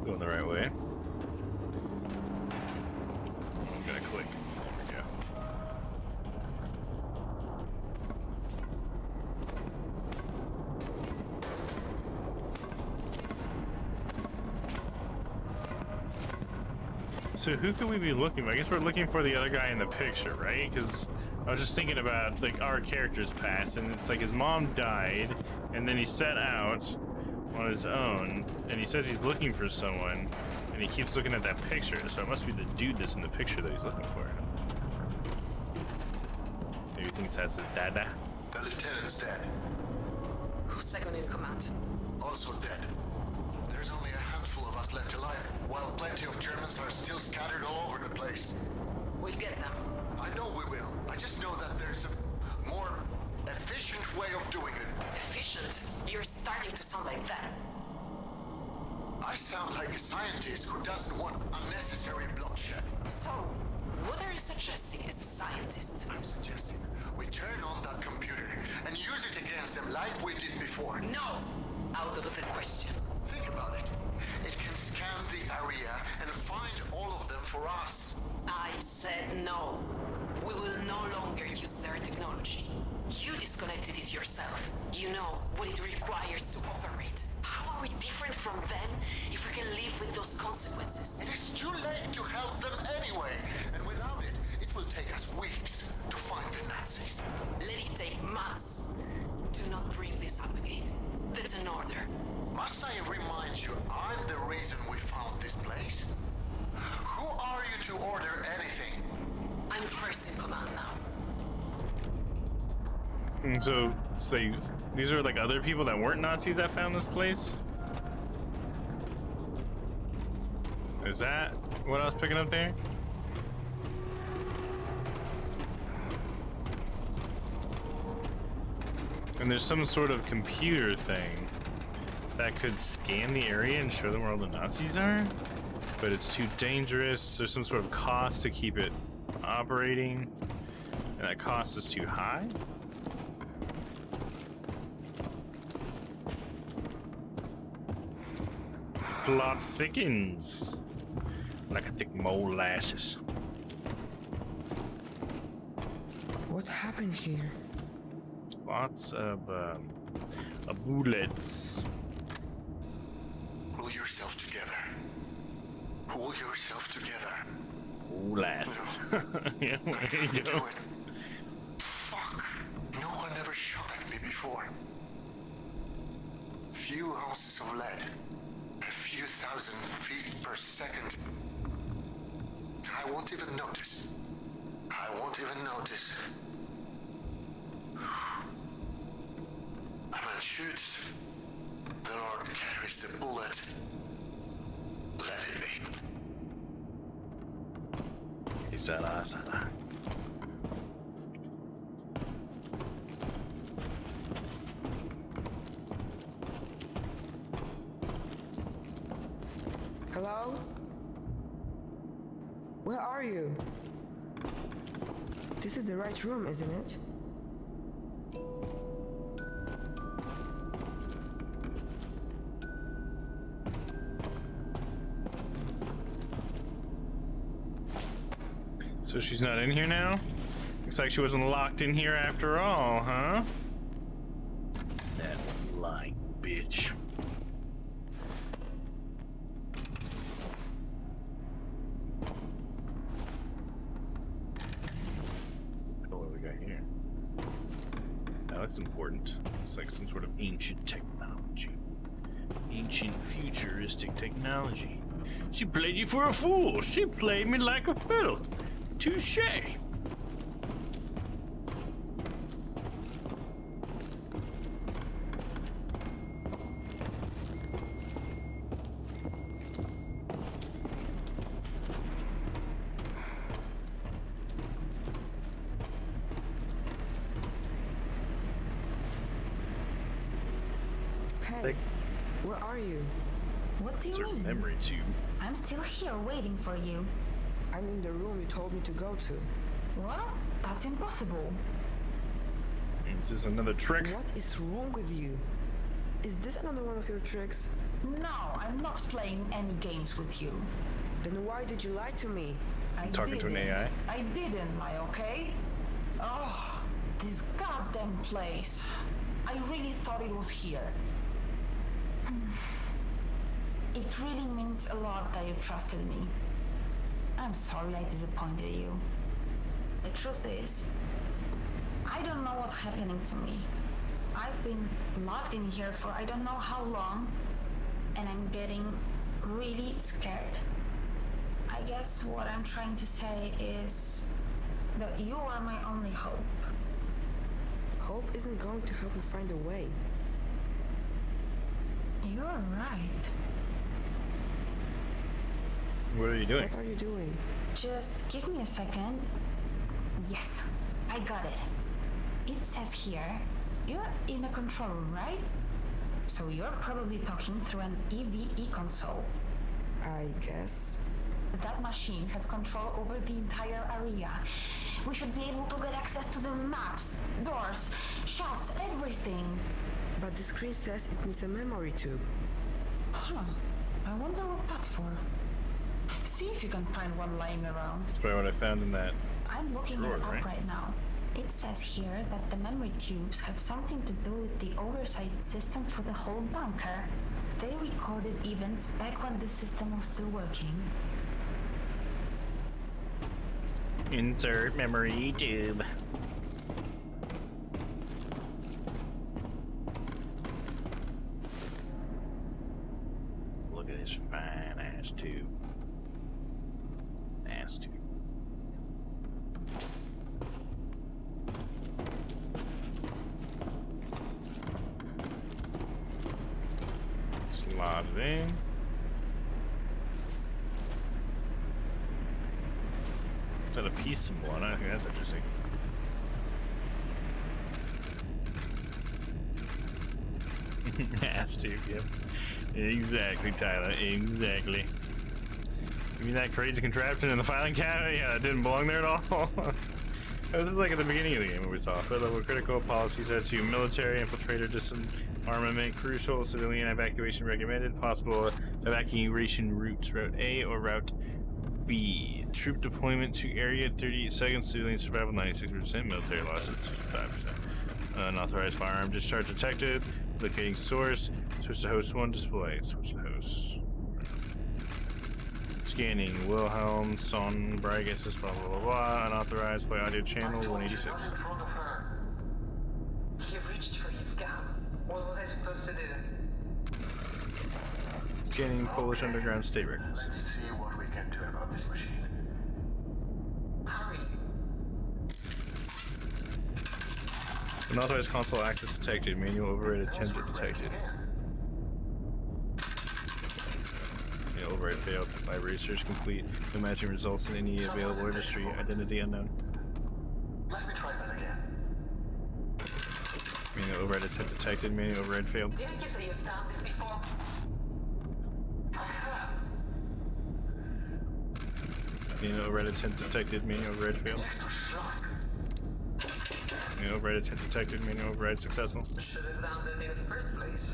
Going the right way. I'm gonna click. There we go. So who could we be looking for? I guess we're looking for the other guy in the picture, right? Because I was just thinking about like our character's past, and it's like his mom died, and then he set out on his own, and he says he's looking for someone, and he keeps looking at that picture, so it must be the dude that's in the picture that he's looking for. Maybe he thinks that's his dada. The lieutenant's dead. Who's second in command? Also dead. There's only a handful of us left alive, while plenty of Germans are still scattered all over the place. We'll get them. I know we will. I just know that there's a more efficient way of doing it. Efficient? You're starting to sound like that. I sound like a scientist who doesn't want unnecessary bloodshed. So, what are you suggesting as a scientist? I'm suggesting we turn on that computer and use it against them like we did before. No! Out of the question. Think about it. It can scan the area and find all of them for us. I said no. We will no longer use their technology. You disconnected it yourself. You know what it requires to operate. How are we different from them if we can live with those consequences? It is too late to help them anyway, and without it, it will take us weeks to find the Nazis. Let it take months. Do not bring this up again. That's an order. Must I remind you, I'm the reason we found this place? Who are you to order anything? I'm first in command now. And so these are like other people that weren't Nazis that found this place? Is that what I was picking up there? And there's some sort of computer thing that could scan the area and show them where all the Nazis are, but it's too dangerous. There's some sort of cost to keep it operating, and that cost is too high. Plot thickens like a thick molasses. What happened here? Lots of bullets. Pull yourself together. Pull yourself together. Molasses. Yeah, I there can't you do go. it. Fuck. No one ever shot at me before. Few ounces of lead. A few thousand feet per second. I won't even notice. I won't even notice. A man shoots. The Lord carries the bullet. Let it be. Isara. Hello? Where are you? This is the right room, isn't it? So she's not in here now? Looks like she wasn't locked in here after all, huh? That lying bitch. What do we got here? That looks important. It's like some sort of ancient technology. Ancient futuristic technology. She played you for a fool. She played me like a fiddle. Touche. Hey, where are you? What do It's you her mean? memory tube. I'm still here waiting for you. I'm in the room you told me to go to. What? That's impossible. Is this another trick? What is wrong with you? Is this another one of your tricks? No, I'm not playing any games with you. Then why did you lie to me? I Talking to an didn't. AI? I didn't lie, okay? Oh, this goddamn place. I really thought it was here. It really means a lot that you trusted me. I'm sorry I disappointed you. The truth is, I don't know what's happening to me. I've been locked in here for I don't know how long, and I'm getting really scared. I guess what I'm trying to say is that you are my only hope. Hope isn't going to help me find a way. You're right. What are you doing? What are you doing? Just give me a second. Yes, I got it. It says here, you're in a control room, right? So you're probably talking through an EVE console. I guess. That machine has control over the entire area. We should be able to get access to the maps, doors, shafts, everything. But the screen says it needs a memory tube. Huh. I wonder what that's for. See if you can find one lying around. That's probably what I found in that. I'm looking it Drawer, up right? right now. It says here that the memory tubes have something to do with the oversight system for the whole bunker. They recorded events back when the system was still working. Insert memory tube. Look at this fine ass tube. Ass tube. Slot it in. Is that a peace symbol on it? I think that's interesting. Ass tube, yep. Exactly, Tyler. Exactly. You mean that crazy contraption in the filing cabinet? Yeah, it didn't belong there at all. Oh, this is like at the beginning of the game what we saw. Third level critical policy set to military infiltrator disarmament crucial, civilian evacuation recommended, possible evacuation routes, route A or route B. Troop deployment to area 38 seconds, civilian survival 96%, military losses 5%. Unauthorized firearm discharge detected. Locating source. Switch to host 1 display. Switch to host. Scanning Wilhelm Son Brigus, blah blah blah blah. Unauthorized play audio channel 186. In front of her. He reached for his gun. What was I supposed to do? Scanning Polish underground state records. Let's see what we can do about this machine. Hurry. Unauthorized console access detected. Manual override attempt detected. Yeah, override failed. Library search complete. No matching results in any available registry. Identity unknown. Let me try that again. Manual override attempt detected. Manual override failed. Didn't you say you've done this before? I have. Manual override attempt detected. Manual override failed. Electroshock. Manual override attempt detected. Manual override successful. Should have done that in the first place.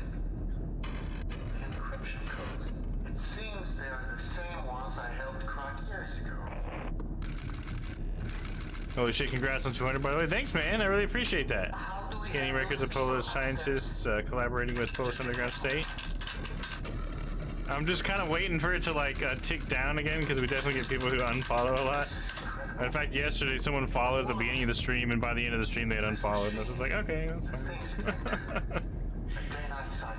Encryption codes. It seems they are the same ones I helped crack years ago. Holy shit, congrats on 200 by the way. Thanks, man. I really appreciate that. How do we Scanning handle records of Polish scientists collaborating with Polish underground state. I'm just kind of waiting for it to like tick down again because we definitely get people who unfollow a lot. In fact, yesterday someone followed at the beginning of the stream, and by the end of the stream they had unfollowed. And I was just like, okay, that's fine.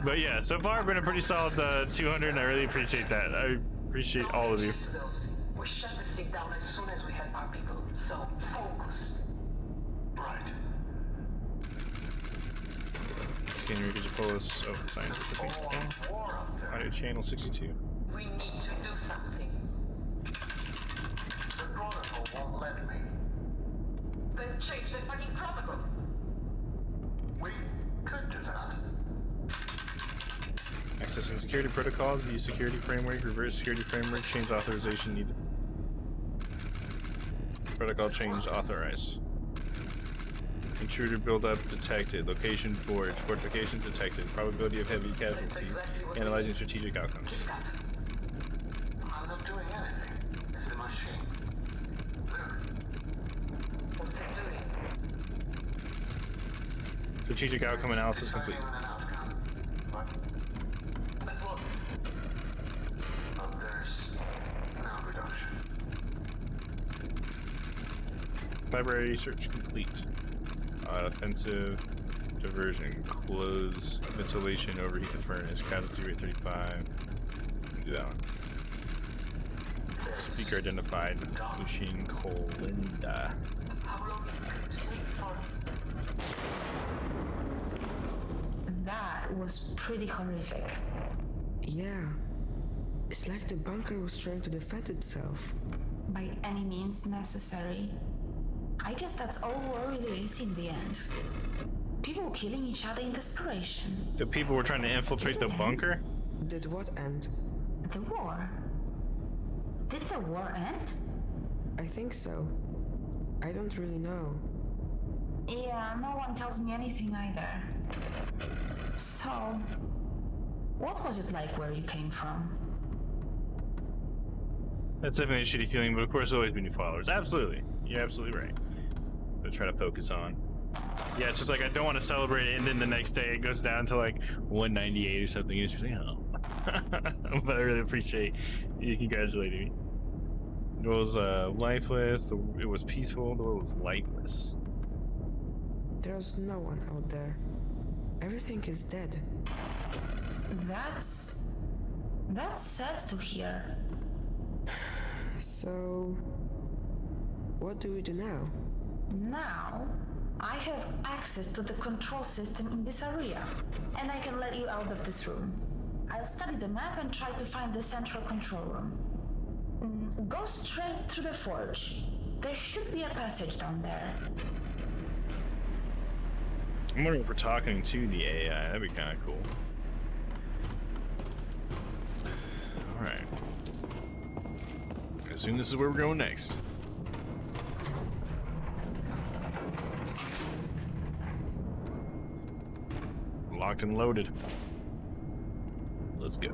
But yeah, so far been a pretty solid 200, and I really appreciate that. I appreciate all of you. We shut this thing down as soon as we help our people. So focus. Right. Scanning records of Polish scientists. Okay. War up there. Audio channel 62. We need to do something. The protocol won't let me. Then change the fucking protocol. We could do that. Accessing security protocols, view security framework, reverse security framework, change authorization needed. Protocol change authorized. Intruder buildup detected. Location forge. Fortification detected. Probability of heavy casualties. Analyzing strategic outcomes. I'm not doing anything. It's the machine. Look. What's it doing? Strategic outcome analysis complete. Deciding on an outcome. But what? But there's no reduction. Library search complete. Offensive diversion. Close ventilation. Overheat the furnace. Casualty rate 35. Do that one. Speaker identified. Machine Colinda. How long is it going to take for... That was pretty horrific. Yeah. It's like the bunker was trying to defend itself. By any means necessary. I guess that's all war really is in the end. People killing each other in desperation. The people were trying to infiltrate the bunker? Did what end? The war? Did the war end? I think so. I don't really know. Yeah, no one tells me anything either. So, what was it like where you came from? That's definitely a shitty feeling, but of course, always be new followers. Absolutely. You're absolutely right. But try to focus on. Yeah, it's just like I don't want to celebrate it, and then the next day it goes down to like 198 or something. And it's just like, oh. But I really appreciate you congratulating me. It was lifeless. It was peaceful. The world was lifeless. There's no one out there. Everything is dead. That's sad to hear. So, what do we do now? Now, I have access to the control system in this area, and I can let you out of this room. I'll study the map and try to find the central control room. Go straight through the forge. There should be a passage down there. I'm wondering if we're talking to the AI. That'd be kind of cool. Alright. I assume this is where we're going next. Locked and loaded. Let's go.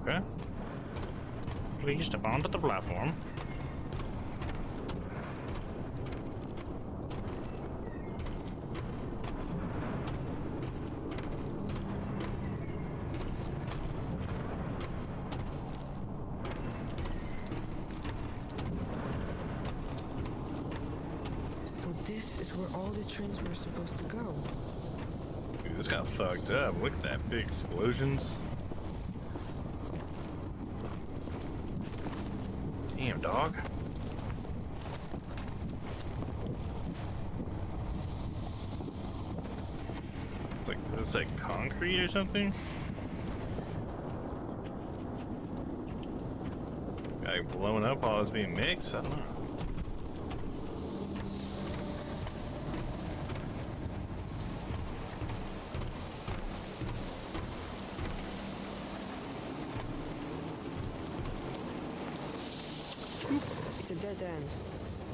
Okay. Please step onto the platform. So this is where all the trains were supposed to go. Dude, this got fucked up. Look at that big explosions. Damn, dog. It's like concrete or something. Like blowing up while it's being mixed. I don't know. It's a dead end.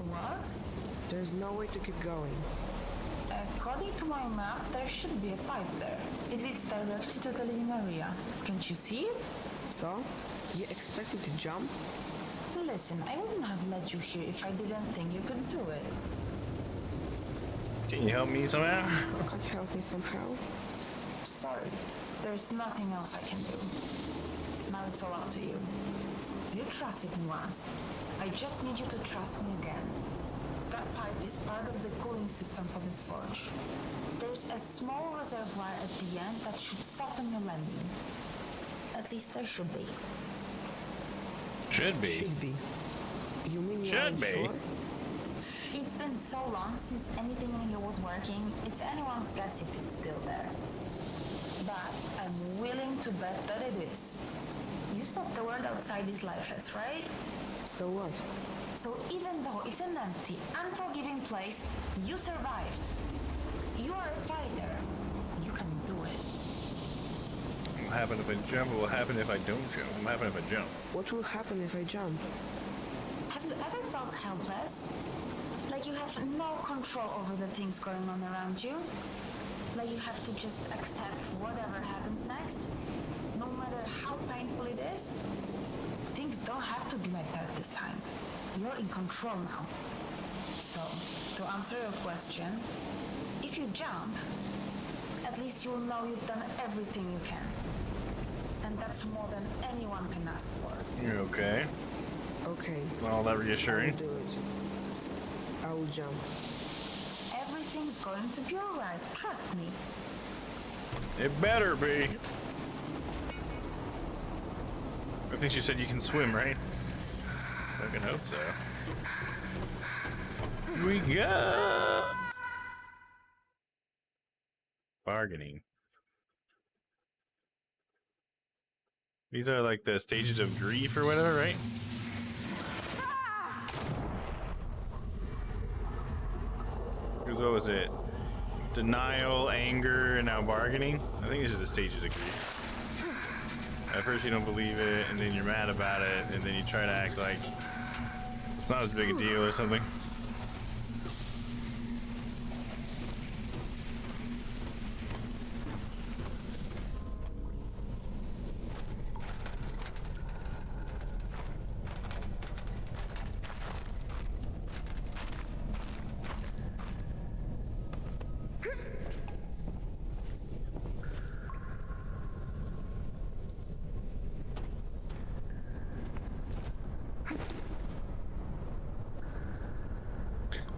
What? There's no way to keep going. According to my map, there should be a pipe there. It leads directly to the living area. Can't you see it? So, you expect me to jump? Listen, I wouldn't have let you here if I didn't think you could do it. Can you help me somehow? Can't you help me somehow? Sorry, there's nothing else I can do. Now it's all up to you. You trusted me once. I just need you to trust me again. That pipe is part of the cooling system for this forge. There's a small reservoir at the end that should soften your landing. At least there should be. Should be. Should be. You mean you're Should be. unsure? It's been so long since anything in here was working, it's anyone's guess if it's still there. But I'm willing to bet that it is. You said the world outside is lifeless, right? So what? So even though it's an empty, unforgiving place, you survived. You are a fighter. You can do it. What happens if I jump? What will happen if I don't jump? What happens if I jump? What will happen if I jump? Have you ever felt helpless? Like you have no control over the things going on around you? Like you have to just accept whatever happens next? No matter how painful it is? Things don't have to be like that this time. You're in control now. So, to answer your question, if you jump, at least you'll know you've done everything you can. And that's more than anyone can ask for. You okay? Okay. All that I will reassuring. do it. I will jump. Everything Everything's going to be alright, trust me. It better be. I think she said you can swim, right? Fucking hope so. We go. Bargaining. These are like the stages of grief or whatever, right? Because what was it? Denial, anger, and now bargaining? I think these are the stages of grief. At first you don't believe it, and then you're mad about it, and then you try to act like it's not as big a deal or something.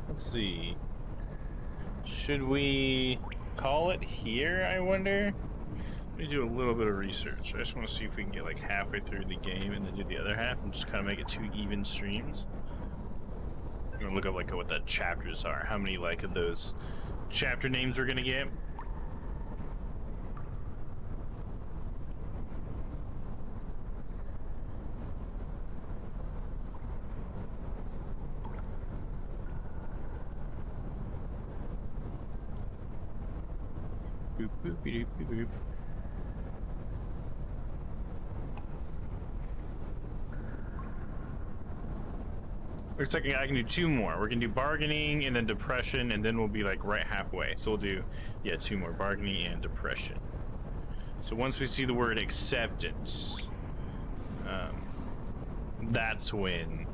Let's see. Should we call it here, I wonder? Let me do a little bit of research. I just want to see if we can get like halfway through the game and then do the other half and just kind of make it 2 even streams. I'm gonna look up like what the chapters are. How many like of those chapter names we're gonna get. Boop, boop, boop, boop, boop. Looks like I can do 2 more. We're gonna do bargaining and then depression, and then we'll be like right halfway. So we'll do, yeah, 2 more, bargaining and depression. So once we see the word acceptance, that's when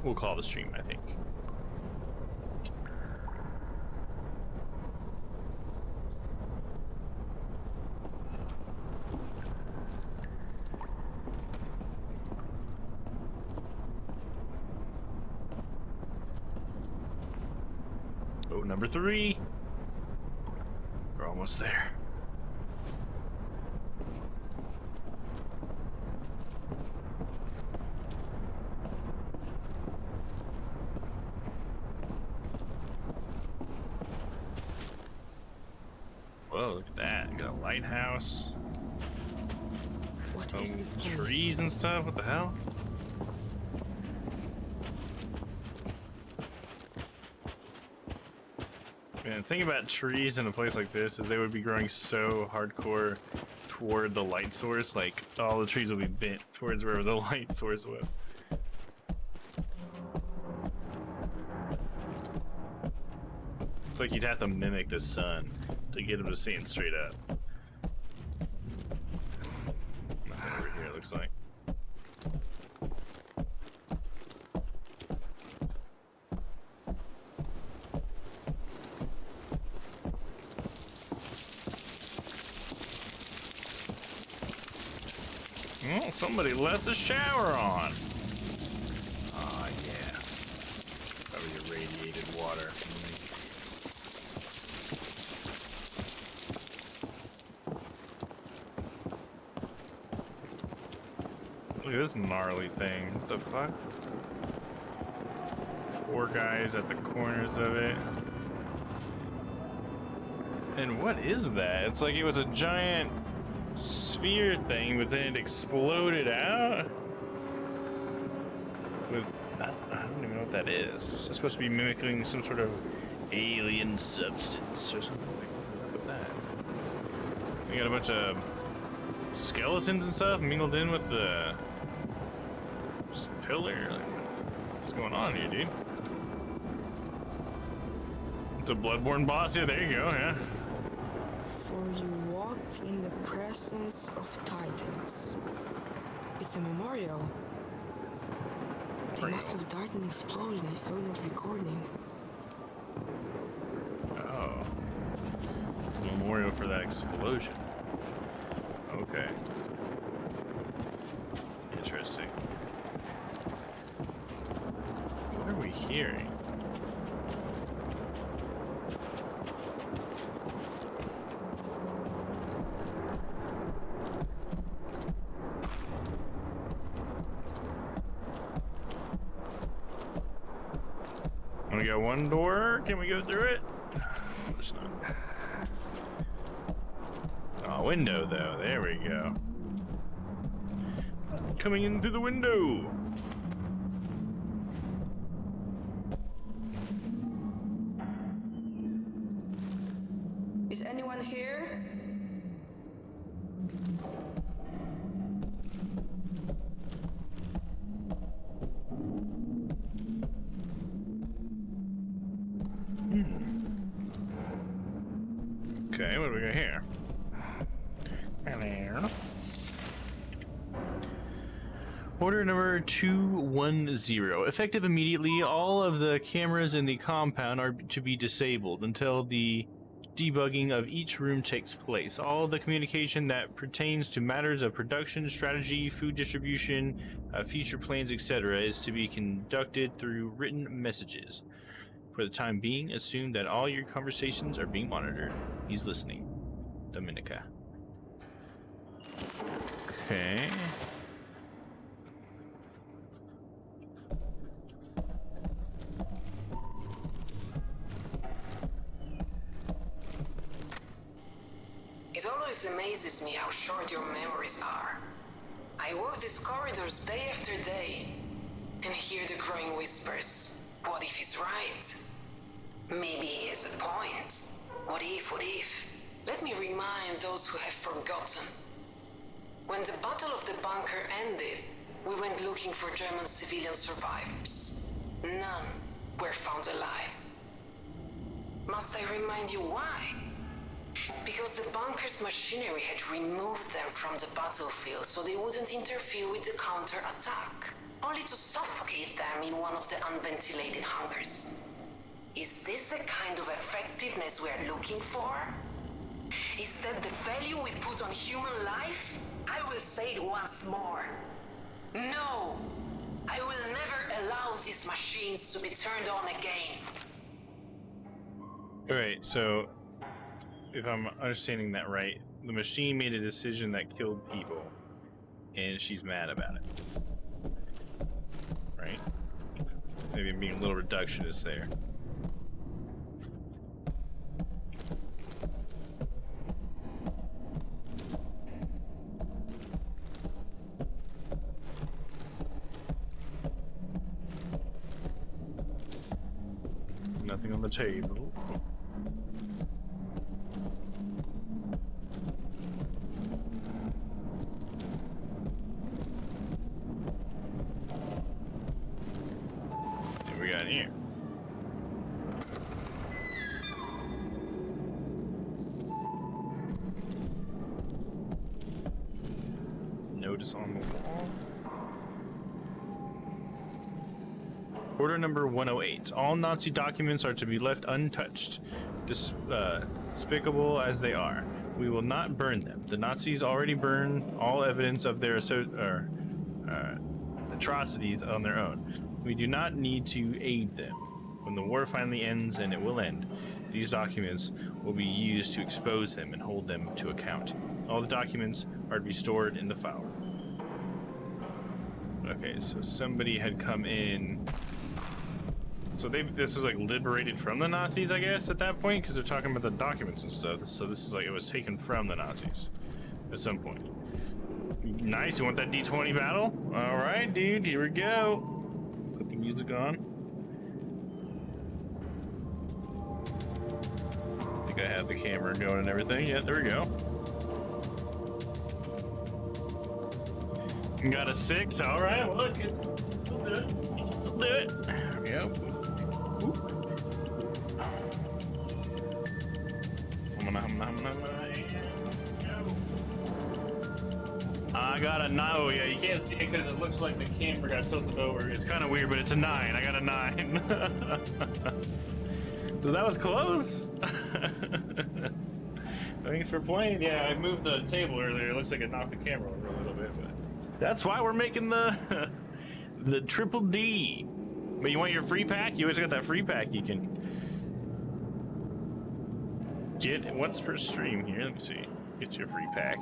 we'll call the stream, I think. Oh, number 3. We're almost there. Whoa, look at that. Got a lighthouse. What is this place? Trees and stuff. What the hell? Man, the thing about trees in a place like this is they would be growing so hardcore toward the light source, like all the trees will be bent towards wherever the light source was. It's like you'd have to mimic the sun to get them to stand straight up. Nothing over here, it looks like. Oh, somebody left the shower on. Oh, yeah. Probably irradiated water. Look at this gnarly thing. What the fuck? 4 guys at the corners of it. And what is that? It's like it was a giant sphere thing, but then it exploded out with I don't even know what that is. It's supposed to be mimicking some sort of alien substance or something like that. We got a bunch of skeletons and stuff mingled in with the pillar. What's going on here, dude? It's a Bloodborne boss. Yeah, there you go. Yeah. For you walk in the presence of titans. It's a memorial. They must have died in an explosion. I saw it not recording. Oh. Memorial for that explosion. Okay. Interesting. What are we hearing? got one door. Can we go through it? Of course not. Oh, window though. There we go. Coming in through the window. Is anyone here? Okay, what do we got here? Hello. Order number 210. Effective immediately, all of the cameras in the compound are to be disabled until the debugging of each room takes place. All of the communication that pertains to matters of production, strategy, food distribution, future plans, etc. is to be conducted through written messages. For the time being, assume that all your conversations are being monitored. He's listening. Dominica. Okay. It always amazes me how short your memories are. I walk these corridors day after day and hear the growing whispers. What if he's right? Maybe he has a point. What if, what if? Let me remind those who have forgotten. When the Battle of the Bunker ended, we went looking for German civilian survivors. None were found alive. Must I remind you why? Because the bunker's machinery had removed them from the battlefield so they wouldn't interfere with the counter-attack, only to suffocate them in one of the unventilated hangars. Is this the kind of effectiveness we're looking for? Is that the value we put on human life? I will say it once more. No! I will never allow these machines to be turned on again. Alright, so if I'm understanding that right, the machine made a decision that killed people, and she's mad about it. Right? Maybe I'm being a little reductionist there. Nothing on the table. What we got here? Notice on the wall. Order number 108. All Nazi documents are to be left untouched, despicable as they are. We will not burn them. The Nazis already burned all evidence of their atrocities on their own. We do not need to aid them. When the war finally ends, and it will end, these documents will be used to expose them and hold them to account. All the documents are to be stored in the file room. Okay, so somebody had come in. So this was like liberated from the Nazis, I guess, at that point, because they're talking about the documents and stuff. So this is like it was taken from the Nazis at some point. Nice, you want that D20 battle? All right, dude, here we go. Put the music on. I think I have the camera going and everything. Yeah, there we go. Got a 6. All right, well, look, it's still do it. You can still do it. Yep. I got a 9. Oh yeah, you can't see it because it looks like the camera got tilted over. It's kind of weird, but it's a 9. I got a 9. So that was close. Thanks for playing. Yeah, I moved the table earlier. It looks like it knocked the camera over a little bit, but that's why we're making the the triple D. But you want your free pack? You always got that free pack you can get. What's per stream here? Let me see. Get your free pack.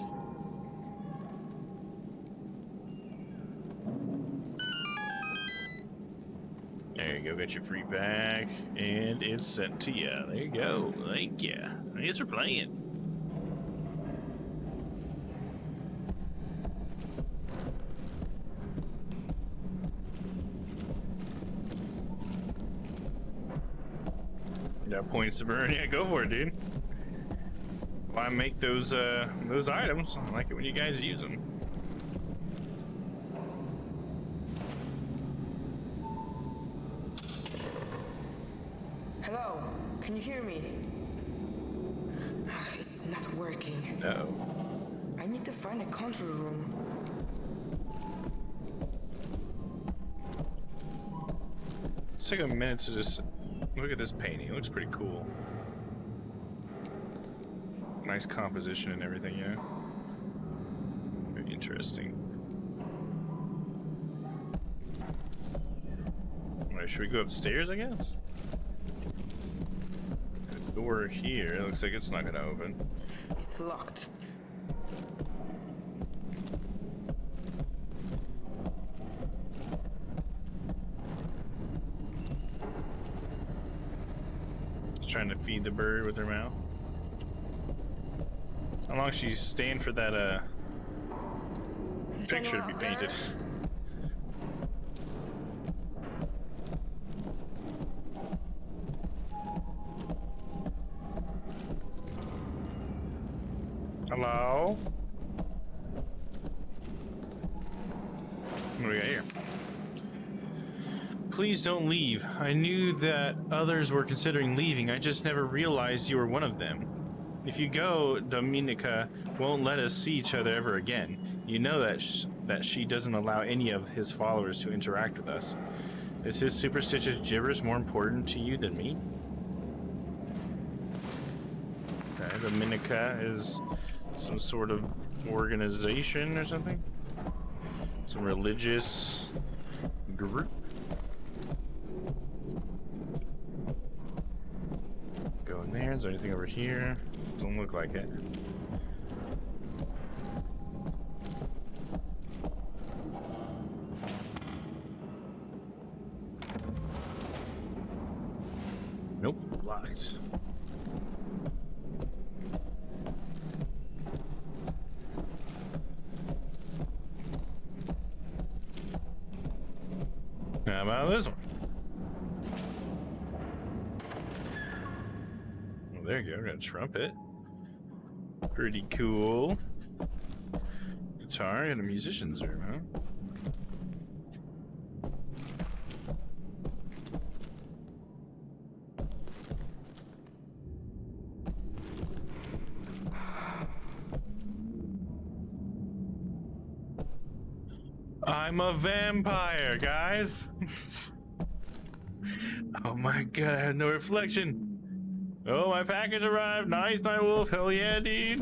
There you go, got your free pack, and it's sent to you. There you go. Thank you. Thanks for playing. Got points to burn. Yeah, go for it, dude. Why make those items? I like it when you guys use them. Hello, can you hear me? It's not working. No. I need to find a control room. Let's take a minute to just look at this painting. It looks pretty cool. Nice composition and everything, yeah. Very interesting. Alright, should we go upstairs, I guess? The door here looks like it's not gonna open. It's locked. Just trying to feed the bird with her mouth. How long she's staying for that Is picture to anyone be out there? painted? Hello? What do we got here? Please don't leave. I knew that others were considering leaving. I just never realized you were one of them. If you go, Dominica won't let us see each other ever again. You know that she doesn't allow any of his followers to interact with us. Is his superstitious gibberish more important to you than me? Okay, Dominica is some sort of organization or something? Some religious group? Go in there. Is there anything over here? Don't look like it. Nope, locked. How about this one? Oh, there you go. Got a trumpet. Pretty cool. Guitar and a musician's room, huh? I'm a vampire, guys. Oh my god, I had no reflection. Oh, my package arrived. Nice, Night Wolf. Hell yeah, dude.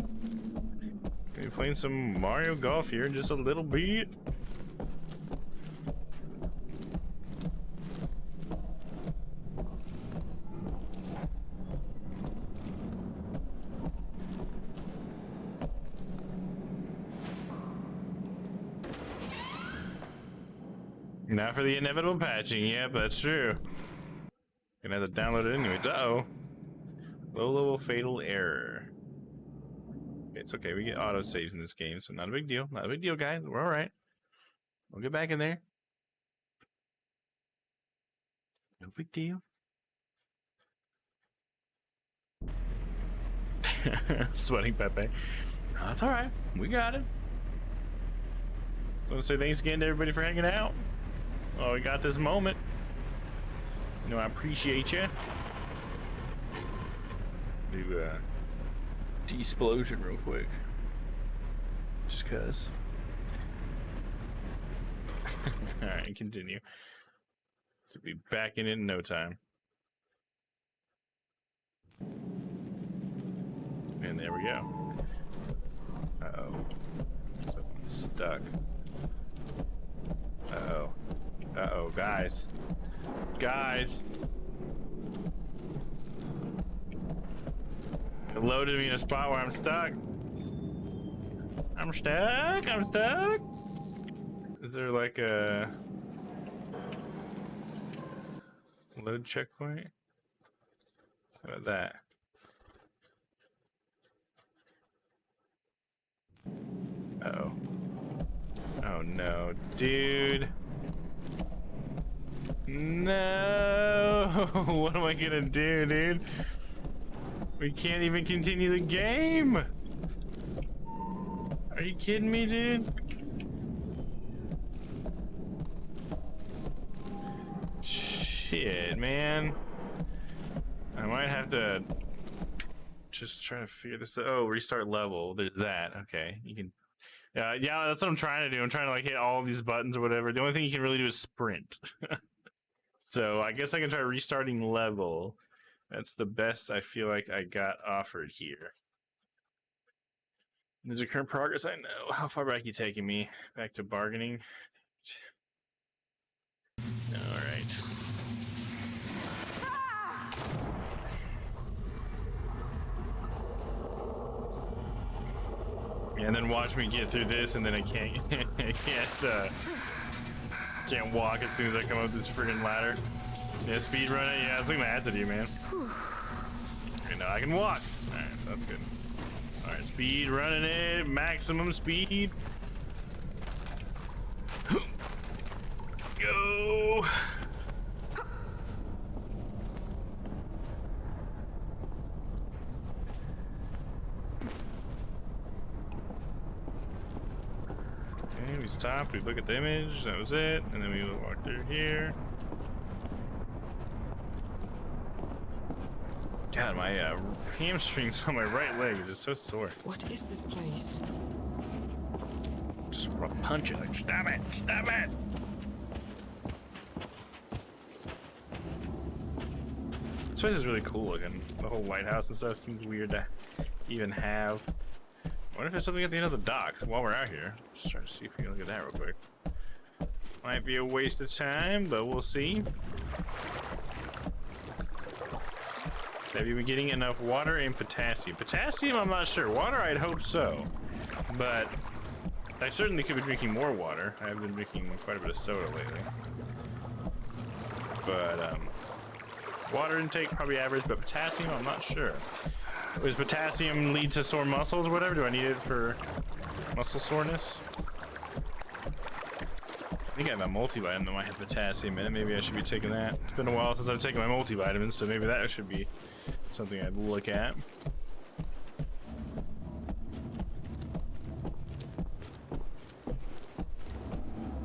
Gonna be playing some Mario Golf here in just a little bit. Not for the inevitable patching, yep, that's true. Gonna have to download it anyways. Uh-oh. Low level fatal error. It's okay, we get auto saves in this game, so not a big deal. Not a big deal, guys. We're alright. We'll get back in there. No big deal. Sweating Pepe. No, that's alright. We got it. I want to say thanks again to everybody for hanging out. Oh, we got this moment. You know, I appreciate you. Do de-explosion real quick. Just cause. Alright, continue. So be back in it in no time. And there we go. Uh-oh. Someone's stuck. Uh-oh. Uh-oh, guys. Guys! It loaded me in a spot where I'm stuck. I'm stuck! I'm stuck! Is there like a... load checkpoint. How about that? Uh-oh. Oh no, dude. No! What am I gonna do, dude? We can't even continue the game! Are you kidding me, dude? Shit, man. I might have to just try to figure this out. Oh, restart level. There's that. Okay, you can. Yeah, that's what I'm trying to do. I'm trying to like hit all these buttons or whatever. The only thing you can really do is sprint. So I guess I can try restarting level. That's the best I feel like I got offered here. There's a current progress. I know. How far back are you taking me? Back to bargaining? All right. Yeah, and then watch me get through this, and then I can't, can't walk as soon as I come up this friggin' ladder. Yeah, speed run it. Yeah, that's what I'm gonna have to do, man. Okay, now I can walk. All right, that's good. All right, speed running it, maximum speed. Go. Okay, we stopped, we look at the image, that was it, and then we walk through here. God, my hamstrings on my right leg are just so sore. What is this place? Just want to punch it, like, stop it, stop it! This place is really cool looking. The whole White House and stuff seems weird to even have. I wonder if there's something at the end of the dock while we're out here. Just try to see if we can look at that real quick. Might be a waste of time, but we'll see. Have you been getting enough water and potassium? Potassium, I'm not sure. Water, I'd hope so. But I certainly could be drinking more water. I've been drinking quite a bit of soda lately. But, water intake, probably average, but potassium, I'm not sure. Does potassium lead to sore muscles or whatever? Do I need it for muscle soreness? I think I have a multivitamin that might have potassium in it. Maybe I should be taking that. It's been a while since I've taken my multivitamins, so maybe that should be something I'd look at.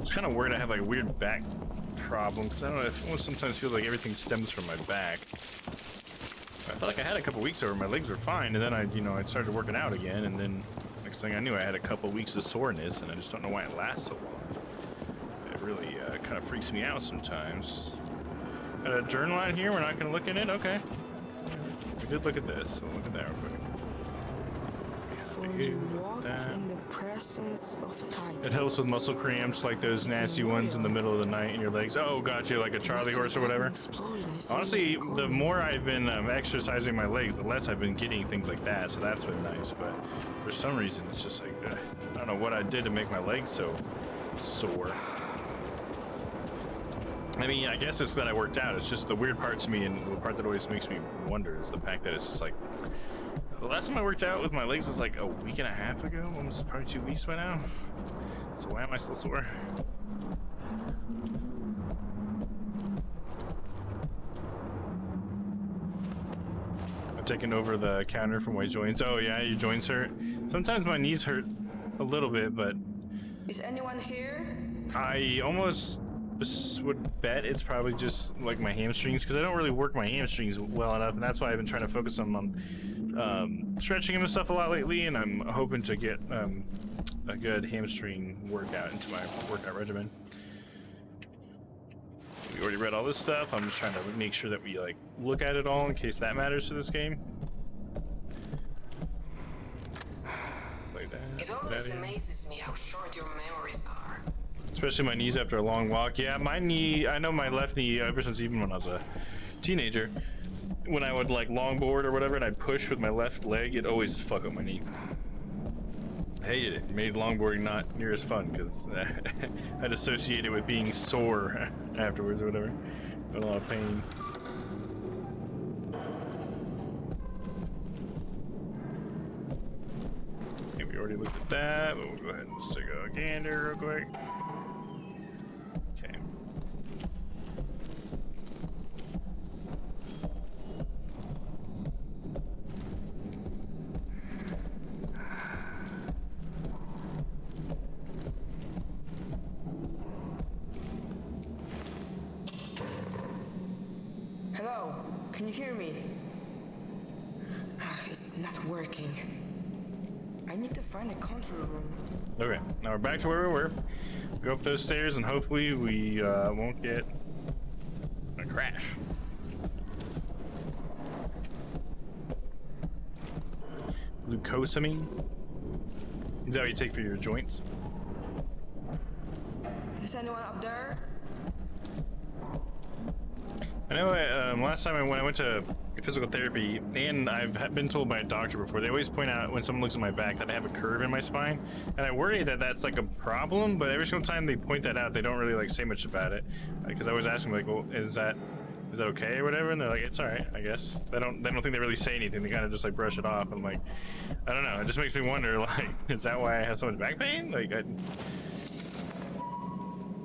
It's kind of weird. I have like a weird back problem because I don't know. It almost sometimes feels like everything stems from my back. I felt like I had a couple weeks where my legs were fine, and then I started working out again, and then next thing I knew, I had a couple weeks of soreness, and I just don't know why it lasts so long. It really kind of freaks me out sometimes. Got a journal out here. We're not going to look in it. Okay. We did look at this, so look at that real quick. For you walk in the presence of titans. It helps with muscle cramps like those nasty ones in the middle of the night in your legs. Oh, gotcha, like a Charlie horse or whatever. Honestly, the more I've been exercising my legs, the less I've been getting things like that, so that's been nice. But for some reason, it's just like, I don't know what I did to make my legs so sore. I mean, I guess it's that I worked out. It's just the weird part to me, and the part that always makes me wonder is the fact that it's just like, the last time I worked out with my legs was like a week and a half ago, almost probably 2 weeks by now. So why am I still sore? I've taken over the counter for my joints. Oh yeah, your joints hurt. Sometimes my knees hurt a little bit, but Is anyone here? I almost would bet it's probably just like my hamstrings, because I don't really work my hamstrings well enough, and that's why I've been trying to focus on stretching them and stuff a lot lately, and I'm hoping to get a good hamstring workout into my workout regimen. We already read all this stuff. I'm just trying to make sure that we like look at it all in case that matters to this game. Like that. It always amazes me how short your memories are. Especially my knees after a long walk. Yeah, my knee, I know my left knee ever since even when I was a teenager, when I would like longboard or whatever and I'd push with my left leg, it'd always fuck up my knee. I hated it. It made longboarding not near as fun because I'd associate it with being sore afterwards or whatever. A lot of pain. looked at that. We'll go ahead and just take a gander real quick. Okay. Hello, can you hear me? It's not working. I need to find a control room. Okay, now we're back to where we were. Go up those stairs and hopefully we won't get a crash. Glucosamine? Is that what you take for your joints? Is anyone up there? I know last time when I went to physical therapy, and I've been told by a doctor before, they always point out when someone looks at my back that I have a curve in my spine, and I worry that that's like a problem, but every single time they point that out, they don't really like say much about it, because I always ask them like, well, is that okay or whatever, and they're like, it's all right, I guess. They don't think they really say anything. They kind of just like brush it off. And I'm like, I don't know, it just makes me wonder, like, is that why I have so much back pain? Like,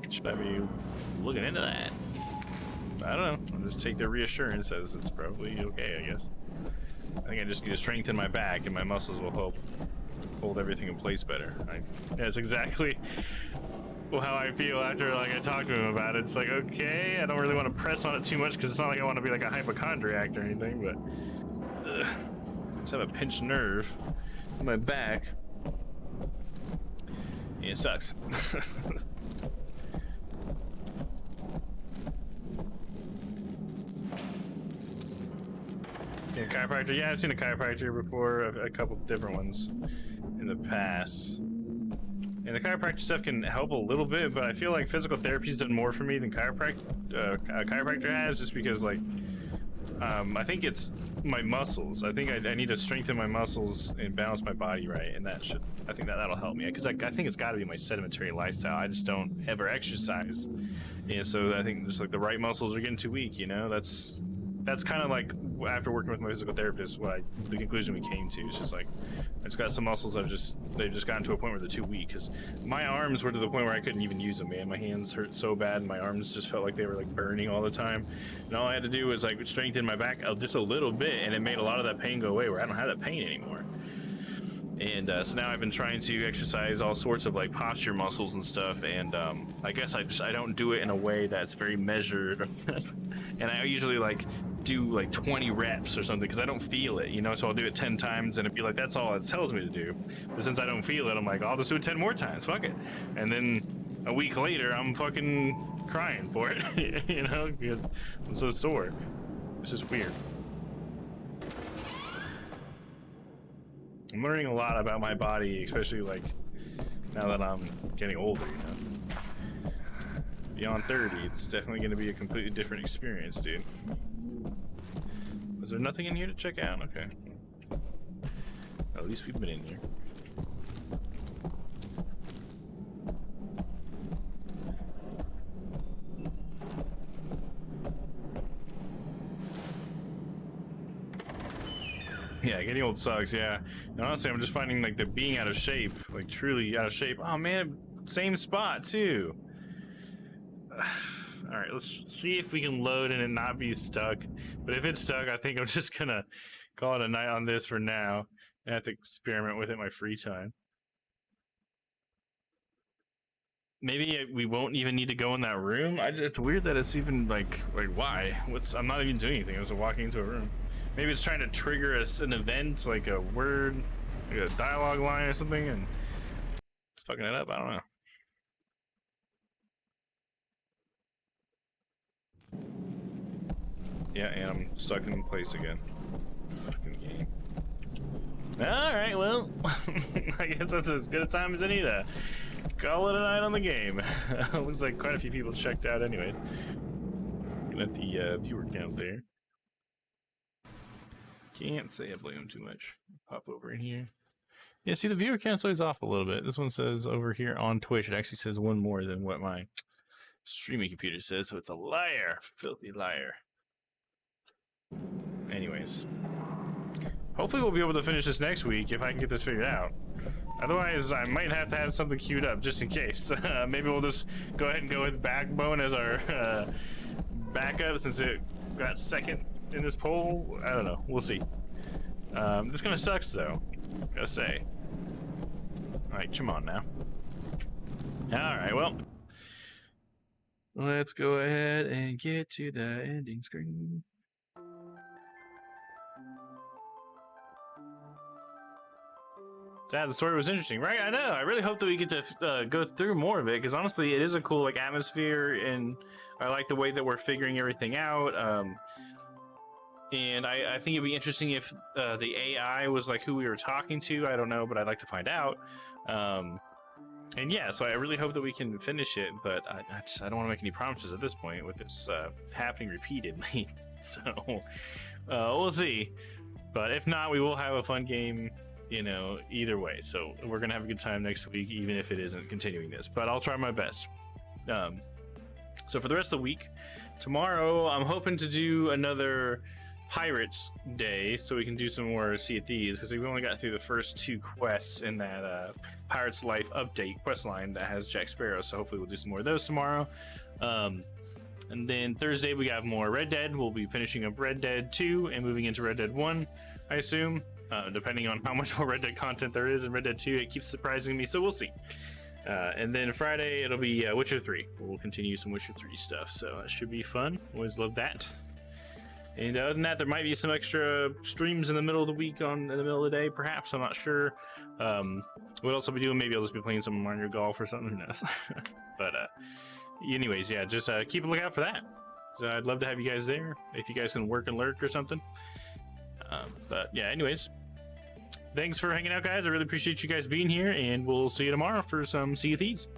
should I be looking into that? I don't know. I'll just take the reassurance as it's probably okay, I guess. I think I just need to strengthen my back and my muscles will help hold everything in place better. Yeah, it's exactly how I feel after like I talk to him about it. It's like, okay, I don't really want to press on it too much because it's not like I want to be like a hypochondriac or anything, but I just have a pinched nerve in my back. Yeah, it sucks. Yeah, chiropractor. Yeah, I've seen a chiropractor before, a couple different ones in the past. And the chiropractor stuff can help a little bit, but I feel like physical therapy's done more for me than chiropractor has, just because like I think it's my muscles. I think I need to strengthen my muscles and balance my body right, and I think that'll help me, because I think it's got to be my sedentary lifestyle. I just don't ever exercise, and so I think just like the right muscles are getting too weak. You know, that's kind of like after working with my physical therapist, the conclusion we came to is just like I just got some muscles that they've just gotten to a point where they're too weak, because my arms were to the point where I couldn't even use them, man. My hands hurt so bad and my arms just felt like they were like burning all the time, and all I had to do was like strengthen my back just a little bit, and it made a lot of that pain go away, where I don't have that pain anymore. And so now I've been trying to exercise all sorts of like posture muscles and stuff, and I guess I don't do it in a way that's very measured. And I usually like do like 20 reps or something because I don't feel it, you know, so I'll do it 10 times and it'd be like, that's all it tells me to do. But since I don't feel it, I'm like, I'll just do it 10 more times, fuck it. And then a week later, I'm fucking crying for it, you know, because I'm so sore. It's just weird. I'm learning a lot about my body, especially like now that I'm getting older, you know. Beyond 30, it's definitely going to be a completely different experience, dude. Is there nothing in here to check out? Okay. At least we've been in here. Yeah, getting old sucks, yeah. And honestly, I'm just finding like the being out of shape, like truly out of shape. Oh man, same spot too. All right, let's see if we can load and it not be stuck. But if it's stuck, I think I'm just gonna call it a night on this for now. I have to experiment with it in my free time. Maybe we won't even need to go in that room. It's weird that it's even like why? I'm not even doing anything. I was walking into a room. Maybe it's trying to trigger an event, like a word, like a dialogue line or something, and it's fucking it up. I don't know. Yeah, and I'm stuck in place again. Fucking game. Alright, well, I guess that's as good a time as any to call it a night on the game. Looks like quite a few people checked out anyways. Looking at the viewer count there. Can't say I blame him too much. Pop over in here. Yeah, see, the viewer count's always off a little bit. This one says over here on Twitch, it actually says one more than what my streaming computer says, so it's a liar. Filthy liar. Anyways, hopefully we'll be able to finish this next week if I can get this figured out. Otherwise, I might have to have something queued up just in case. Maybe we'll just go ahead and go with Backbone as our backup since it got second in this poll. I don't know. We'll see. This kind of sucks though, gotta say. All right, come on now. All right, well, let's go ahead and get to the ending screen. Sad, the story was interesting, right? I know. I really hope that we get to go through more of it, because honestly, it is a cool like atmosphere, and I like the way that we're figuring everything out. And I think it'd be interesting if the AI was like who we were talking to. I don't know, but I'd like to find out. And yeah, so I really hope that we can finish it, but I don't want to make any promises at this point with this happening repeatedly. So we'll see. But if not, we will have a fun game, you know, either way. So we're gonna have a good time next week, even if it isn't continuing this. But I'll try my best. So for the rest of the week, tomorrow I'm hoping to do another Pirates Day, so we can do some more Sea of Thieves, because we've only got through the first 2 quests in that Pirates Life update quest line that has Jack Sparrow. So hopefully we'll do some more of those tomorrow. And then Thursday we got more Red Dead. We'll be finishing up Red Dead 2 and moving into Red Dead 1, I assume. Depending on how much more Red Dead content there is in Red Dead 2, it keeps surprising me, so we'll see. And then Friday it'll be Witcher 3. We'll continue some Witcher 3 stuff, so that should be fun. Always love that. And other than that, there might be some extra streams in the middle of the week, in the middle of the day, perhaps. I'm not sure. What else I'll be doing? Maybe I'll just be playing some Mario Golf or something. Who knows? But anyways, yeah, just keep a lookout for that. So I'd love to have you guys there if you guys can work and lurk or something. But yeah, anyways, thanks for hanging out, guys. I really appreciate you guys being here, and we'll see you tomorrow for some Sea of Thieves.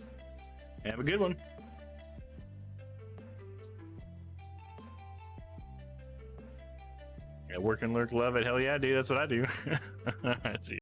Have a good one. Yeah, work and lurk, love it. Hell yeah, dude. That's what I do. All right, see ya.